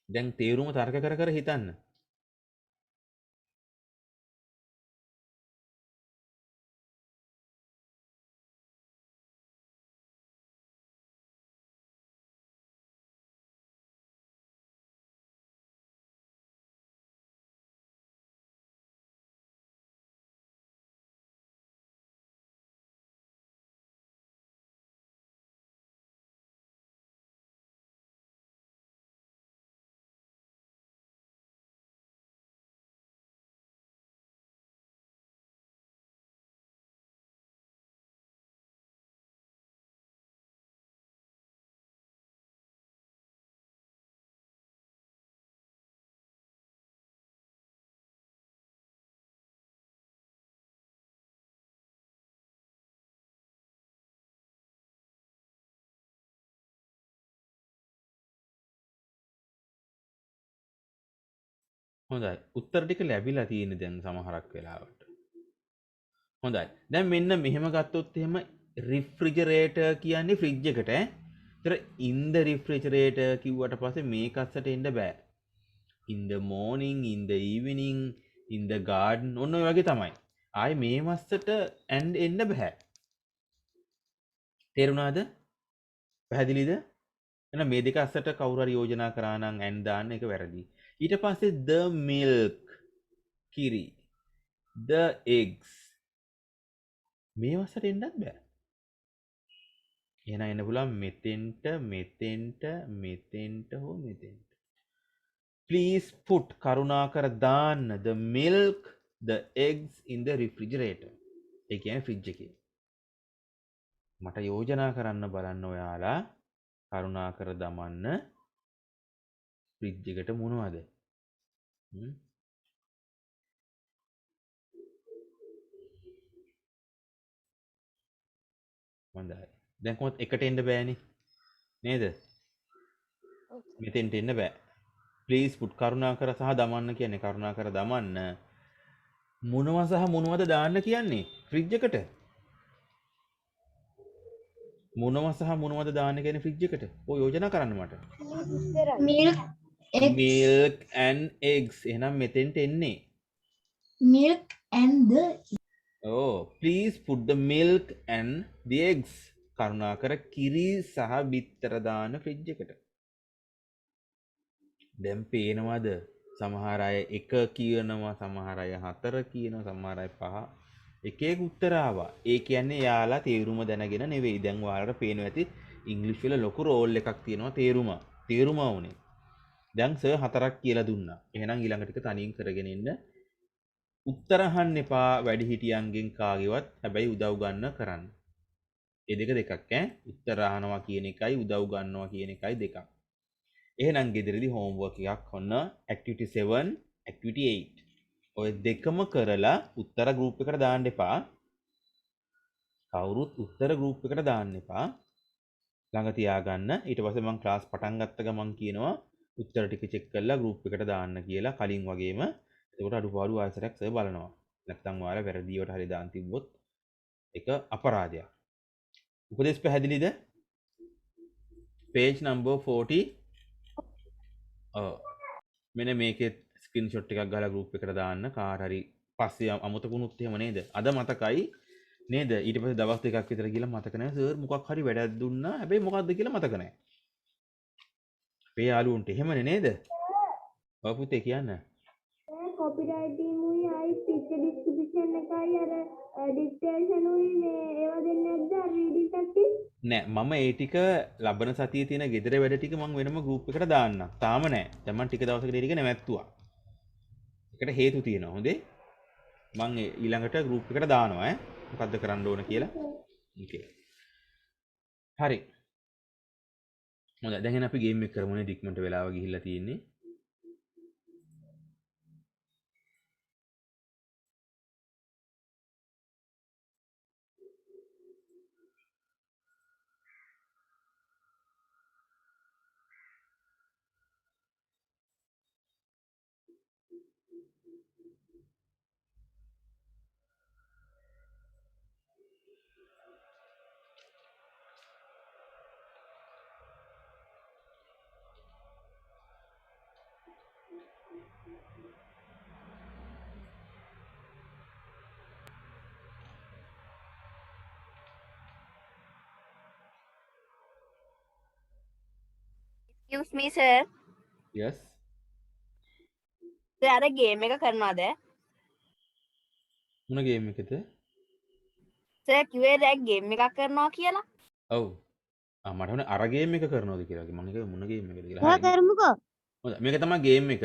දැන් තේරුම තර්ක කර කර හිතන්න. හොඳයි. උත්තර ටික ලැබිලා තියෙන්නේ දැන් සමහරක් වෙලාවට. හොඳයි. දැන් මෙන්න මෙහෙම ගත්තොත් එහෙම රිෆ්‍රිජරේටර් කියන්නේ ෆ්‍රිජ් එකට ඈ. ඒතර in the refrigerator කිව්වට පස්සේ මේක අස්සට එන්න බෑ. in the morning, in the evening, in the garden ඔන්න ඔය වගේ තමයි. ආයේ මේ මස්සට එන්න බෑ. තේරුණාද? පැහැදිලිද? එහෙනම් මේ දෙක අස්සට කවුරු හරි යෝජනා කරා නම් and දාන්න ඒක වැරදි. ඊට පස්සේ the milk කිරි the eggs මේ වස්සට එන්නත් බෑ. එහෙනම් එන්න පුළුවන් මෙතෙන්ට මෙතෙන්ට මෙතෙන්ට හෝ මෙතෙන්ට. Please put කරුණාකර දාන්න the milk the eggs in the refrigerator. ඒ කියන්නේ ෆ්‍රිජ් එකේ. මට යෝජනා කරන්න බලන්න ඔයාලා කරුණාකර දමන්න ෆ්‍රිජ් එකට මොනවද? හොඳයි. දැන් කොහොමද එකට එන්න බෑනේ නේද? මෙතෙන්ට එන්න බෑ. ප්ලීස් පුට් කරුණාකර සහ දමන්න කියන්නේ කරුණාකර දමන්න මොනවා සහ මොනවද දාන්න කියන්නේ ෆ්‍රිජ් එකට? මොනවා සහ මොනවද දාන්න කියන්නේ ෆ්‍රිජ් එකට? ඔය යෝජනා කරන්න මට. milk eggs milk and eggs එහෙනම් මෙතෙන්ට එන්නේ. milk and the Oh, please put the milk and the eggs. කරුණාකර කිරි සහ බිත්තර දාන්න ෆ්‍රිජ් එකට. දැන් පේනවද? සමහර අය 1 කියනවා, සමහර අය 4 කියනවා, සමහර අය 5. එක එක උත්තර ආවා. ඒ කියන්නේ යාලා තේරුම දැනගෙන නෙවෙයි. දැන් ඔයාලට පේනවා ඇති ඉංග්‍රීසි වල ලොකු රෝල් එකක් තියෙනවා තේරුම. තේරුම වුනේ. දැන් සර් 4ක් කියලා දුන්නා. එහෙනම් ඊළඟ ටික තනියෙන් කරගෙන ඉන්න. උත්තර අහන්න එපා වැඩිහිටියන්ගෙන් කාගේවත්. හැබැයි උදව් ගන්න කරන්න. ඒ දෙක දෙකක් ඈ. උත්තර අහනවා කියන එකයි උදව් ගන්නවා කියන එකයි දෙකක්. එහෙනම් ගෙදරදී homework එකක් ඔන්න activity 7 activity 8 ඔය දෙකම කරලා උත්තර group එකට දාන්න එපා. කවුරුත් උත්තර group එකට දාන්න එපා. ළඟ තියාගන්න. ඊට පස්සේ මම ක්ලාස් පටන් ගත්ත ගමන් කියනවා උත්තර ටික චෙක් කරලා group එකට දාන්න කියලා කලින් වගේම. එතකොට අඩුපාඩු ආයතරයක් සර් බලනවා. නැත්නම් ඔයාලා වැරදිවට හරි දාන් තිබ්බොත් ඒක අපරාධයක්. උපදේශ පැහැදිලිද? page number 40 මෙන්න මේකේ ස්ක්‍රීන්ෂොට් එකක් ගහලා group එකට දාන්න කාට හරි පස්සේ අමතකුණුත් එහෙම නේද? අද මතකයි නේද? ඊට පස්සේ දවස් දෙකක් විතර ගිහලා මතක නැහැ සර් මොකක් හරි වැඩක් දුන්නා. හැබැයි මොකක්ද කියලා මතක නැහැ. අපේ යාළුවන්ට එහෙමනේ නේද? ඔය පුතේ කියන්න. කොපිරයිටින් උයි ආයි පික්චර් ඩිස්ක්‍රිප්ෂන් එකයි අර ඩික්ටේෂන් උයි මේ ඒවා දෙන්නේ නැද්ද අර රීඩින් ටැක්ටිස්? නෑ මම ඒ ටික ලබන සතියේ තියෙන ගෙදර වැඩ ටික මම වෙනම group එකට දාන්නම්. තාම නෑ. දැන් මම ටික දවසකට ඒ ටික නැවැත්තුවා. ඒකට හේතු තියෙනවා. හොඳේ. මම ඊළඟට group එකට දානවා ඈ. මොකද්ද කරන්න ඕන කියලා. ඕකේ. හරි. හොඳයි. දැන් අපි ගේම් එක කරමුනේ ඩික්මන්ට වෙලාව ගිහිල්ලා තියෙන්නේ. excuse me sir. yes sir අර ගේම් එක කරනවද? මොන ගේම් එකද සර් කිව්වේ දැන් ගේම් එකක් කරනවා කියලා. ඔව් මට හොන අර ගේම් එක කරනවද කියලා මම කිව්වේ මොන ගේම් එකද කියලා ඔයා හරි කරමුකෝ. හොඳයි මේක තමයි ගේම් එක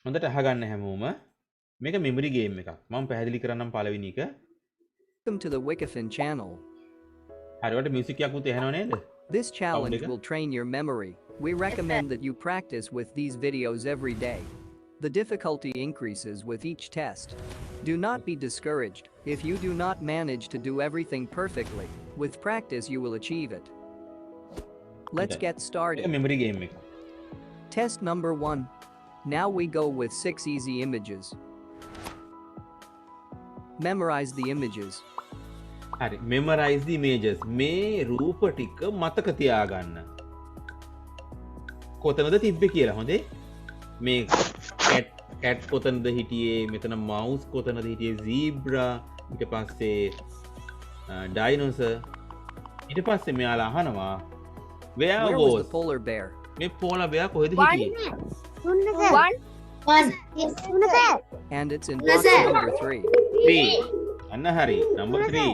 හොඳට අහගන්න හැමෝම මේක මෙමරි ගේම් එකක් මම පැහැදිලි කරන්නම් පළවෙනි එක Welcome to the Wikifin channel. හරියට මියුසික් එකක් උත් ඇහෙනව නේද This challenge Omega? will train your memory. We recommend that you practice with these videos every day. The difficulty increases with each test. Do not be discouraged if you do not manage to do everything perfectly. With practice, you will achieve it. Let's Okay. get මේක started. Memory game එක Test number 1. Now we go with 6 easy images. Memorize the images. හරි memorize the images මේ රූප ටික මතක තියාගන්න කොතනද තිබ්බේ කියලා හොඳේ මේ කැට් කොතනද හිටියේ මෙතන මවුස් කොතනද හිටියේ zebra ඊට පස්සේ dinosaur ඊට පස්සේ මෙයාලා අහනවා where Where was was the polar bear? මේ polar bear කොහෙද One. හිටියේ තුන්න සර්. One. තුන්න sir. And it's in Yes, box sir. number 3. 3 අන්න හරි number 3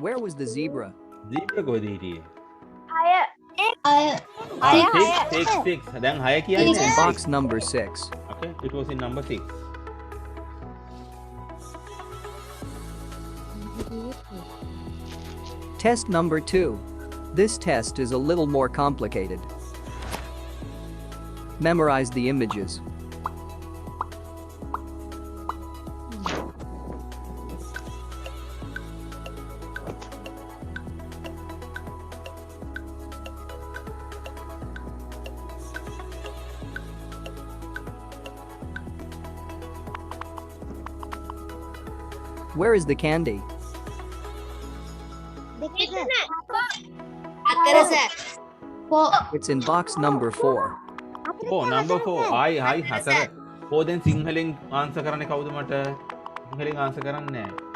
Where was the zebra? zebra කොහෙද හිටියේ අය 6 දැන් 6 It's කියන්නේ in box number 6. okay it was in number 6 Test number 2. This test is a little more complicated. Memorize the images. Where is the candy? දෙක sir. අතර sir. It's in box number 4. O number 4 ආයි 4 ඕ දැන් සිංහලෙන් answer කරන්නේ කවුද මට සිංහලෙන් answer කරන්නේ නැහැ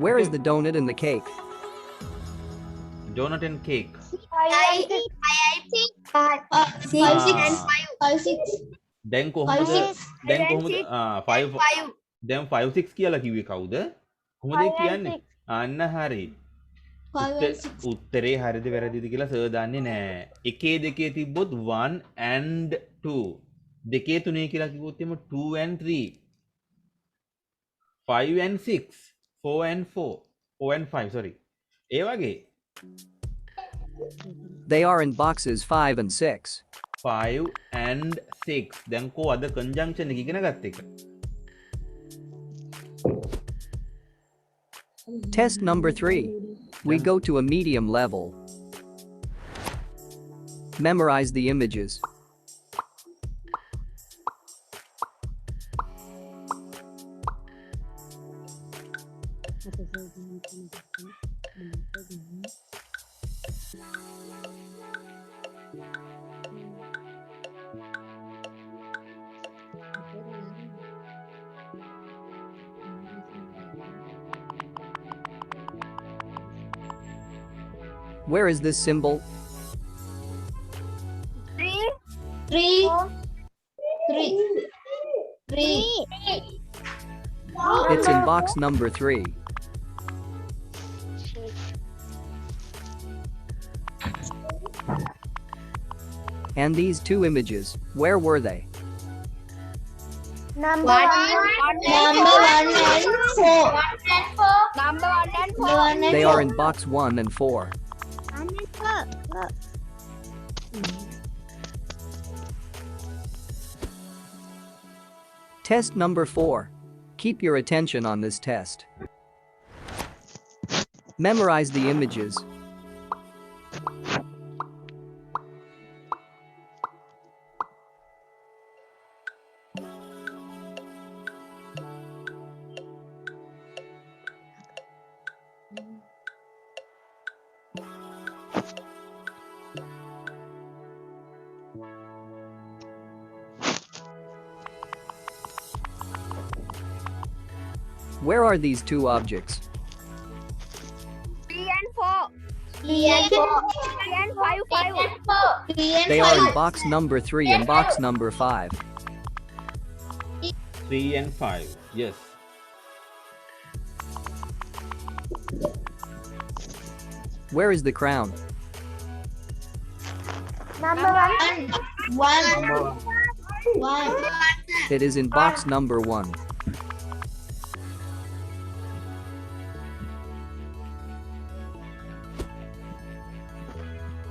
Where is the donut and the cake? donut and cake දැන් කොහොමද දැන් කොහොමද 5 දැන් 5 6 කියලා කිව්වේ කවුද කොහොමද ඒ කියන්නේ අන්න හරි උත්තරේ හරිද වැරදිද කියලා සර් දන්නේ නැහැ එකේ දෙකේ තිබ්බොත් 1 and 2 දෙකේ තුනේ කියලා කිව්වොත් එම 2 and 3 5 and 6 4 and 4 and 5 sorry ඒ වගේ They are in boxes 5 and 6. 5 and 6 දැන් කෝ අද conjunction එක ඉගෙන ගත්ත එක Test number 3. We go to a medium level. Memorize the images. Where is this symbol? 3. 3. It's in box number 3. And these two images, where were they? Number 1 and 4. Number 1 and 4. They are in box 1 and 4. Test number 4. Keep your attention on this test. Memorize the images. Where are these two objects? 3 and 5. They are in box number 3 and box number 5. 3 and 5. Yes. Where is the crown? Number 1. It is in box number 1.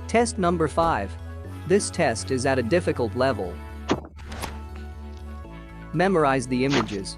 Test number 5. This test is at a difficult level. Memorize the images.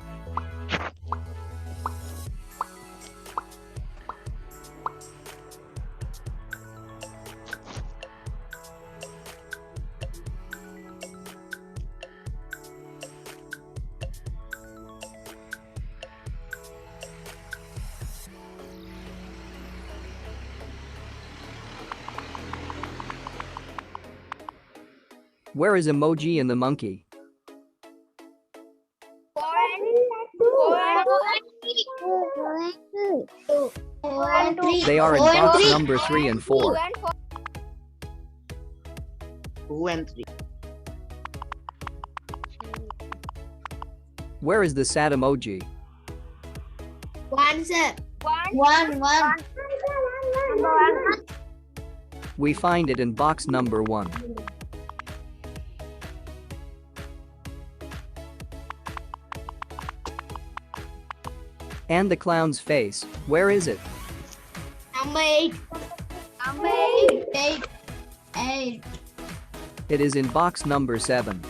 Where is emoji and the monkey? They are in box number 3 and 4. 2 and 3. Where is the sad emoji? 1, sir. 1. We find it in box number 1. And the clown's face, where is it? Number 8. 8. It is in box number 7.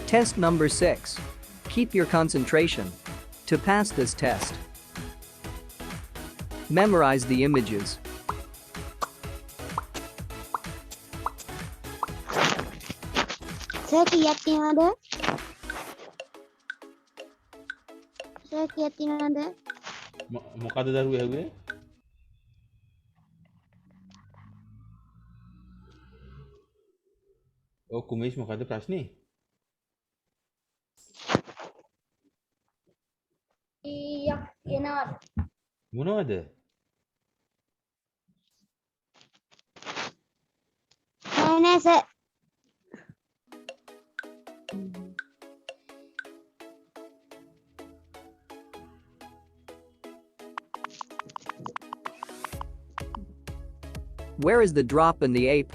Test number 6. Keep your concentration. To pass this test, memorize the images. Sir, kiyat tinada? Sir, kiyat tinada? මොකද දරුවෝ ඇහුවේ? ඔව් කුමේෂ් මොකද ප්‍රශ්නේ? Iyak yenad. මොනවද? No, sir. Where is the drop and the ape?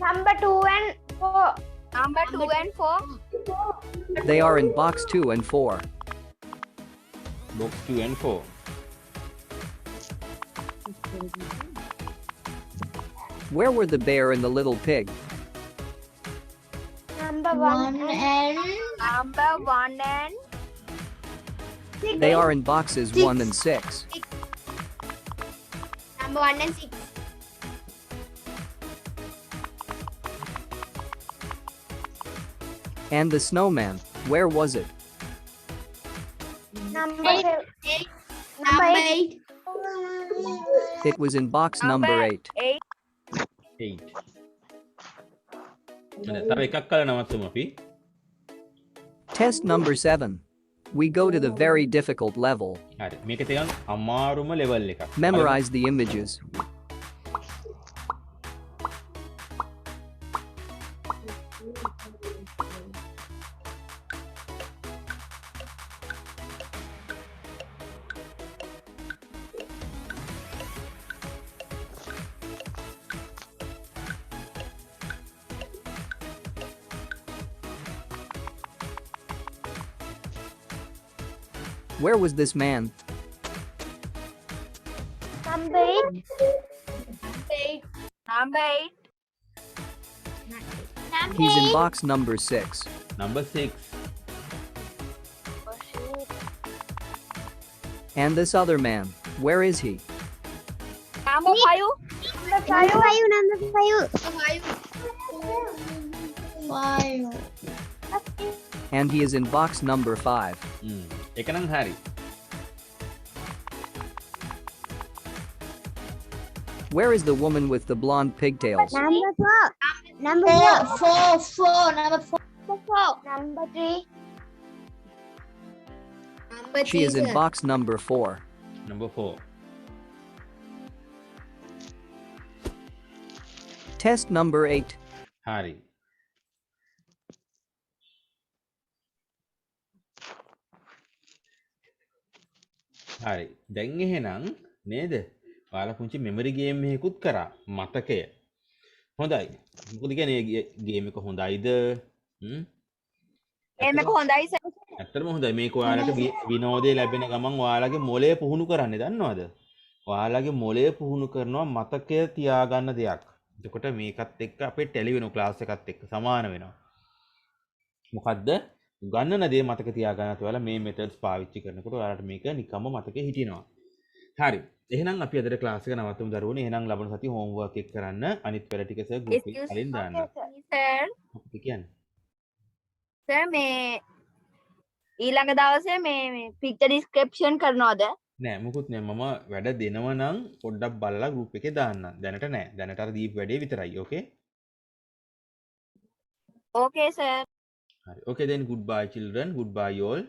Number 2 and 4. Number 2 and 4. They are in box 2 and 4. Box 2 and 4. Where were the bear and the little pig? Number 1 and Number 1 and 6. They are in boxes 1 and 6. Number 1 and 6. And the snowman, where was it? Number 8. Number 8. It was in box number 8. 8. 8. තව එකක් කළා නවත්තමු අපි. Test number 7. We go to the very difficult level. හරි. මේක තියෙන අමාරුම level එකක්. Memorize the images. Where was this man? Number 8. Number 8. He's in box number 6. Number 6. And this other man, where is he? Number 5. Number 5. And he is in box number 5. ඒක නම් හරි. Where is the woman with the blonde pigtails? Number 4. Number 4. 4. Number 4. Number 3. Number She is in 3, sir. box number 4. number 4 Test number 8. හරි හරි දැන් එහෙනම් නේද ඔයාලා පුංචි මෙමරි ගේම් එකකුත් කරා මතකය හොඳයි මොකද කියන්නේ ගේම් එක හොඳයිද මේක හොඳයි සර්. ඇත්තටම හොඳයි මේක ඔයාලට විනෝදය ලැබෙන ගමන් ඔයාලගේ මොළය පුහුණු කරන්නේ දන්නවද ඔයාලගේ මොළය පුහුණු කරනවා මතකය තියාගන්න දෙයක් එතකොට මේකත් එක්ක අපේ ටෙලිවිනෝ ක්ලාස් එකත් එක්ක සමාන වෙනවා මොකද්ද ගන්නන දේ මතක තියාගන්නත් ඔයාලා මේ මෙතඩ්ස් පාවිච්චි කරනකොට ඔයාලට මේක නිකම්ම මතකෙ හිටිනවා හරි එහෙනම් අපි අදට ක්ලාස් එක නවත්තමු දරුවනේ එහෙනම් ලබන සතිය හෝම්වර්ක් එක කරන්න අනිත් පෙළ ටික සර් ගෲප් එකේ Excuse කලින් දාන්න සර් මොකද කියන්නේ සර් මේ ඊළඟ දවසේ මේ පික්චර් ඩිස්ක්‍රිප්ෂන් කරනවද? නෑ මුකුත් නෑ මම වැඩ දෙනවා නම් පොඩ්ඩක් බලලා ගෲප් එකේ දාන්න දැනට නෑ දැනට අර දීප් වැඩේ විතරයි okay okay sir. okay then goodbye children goodbye all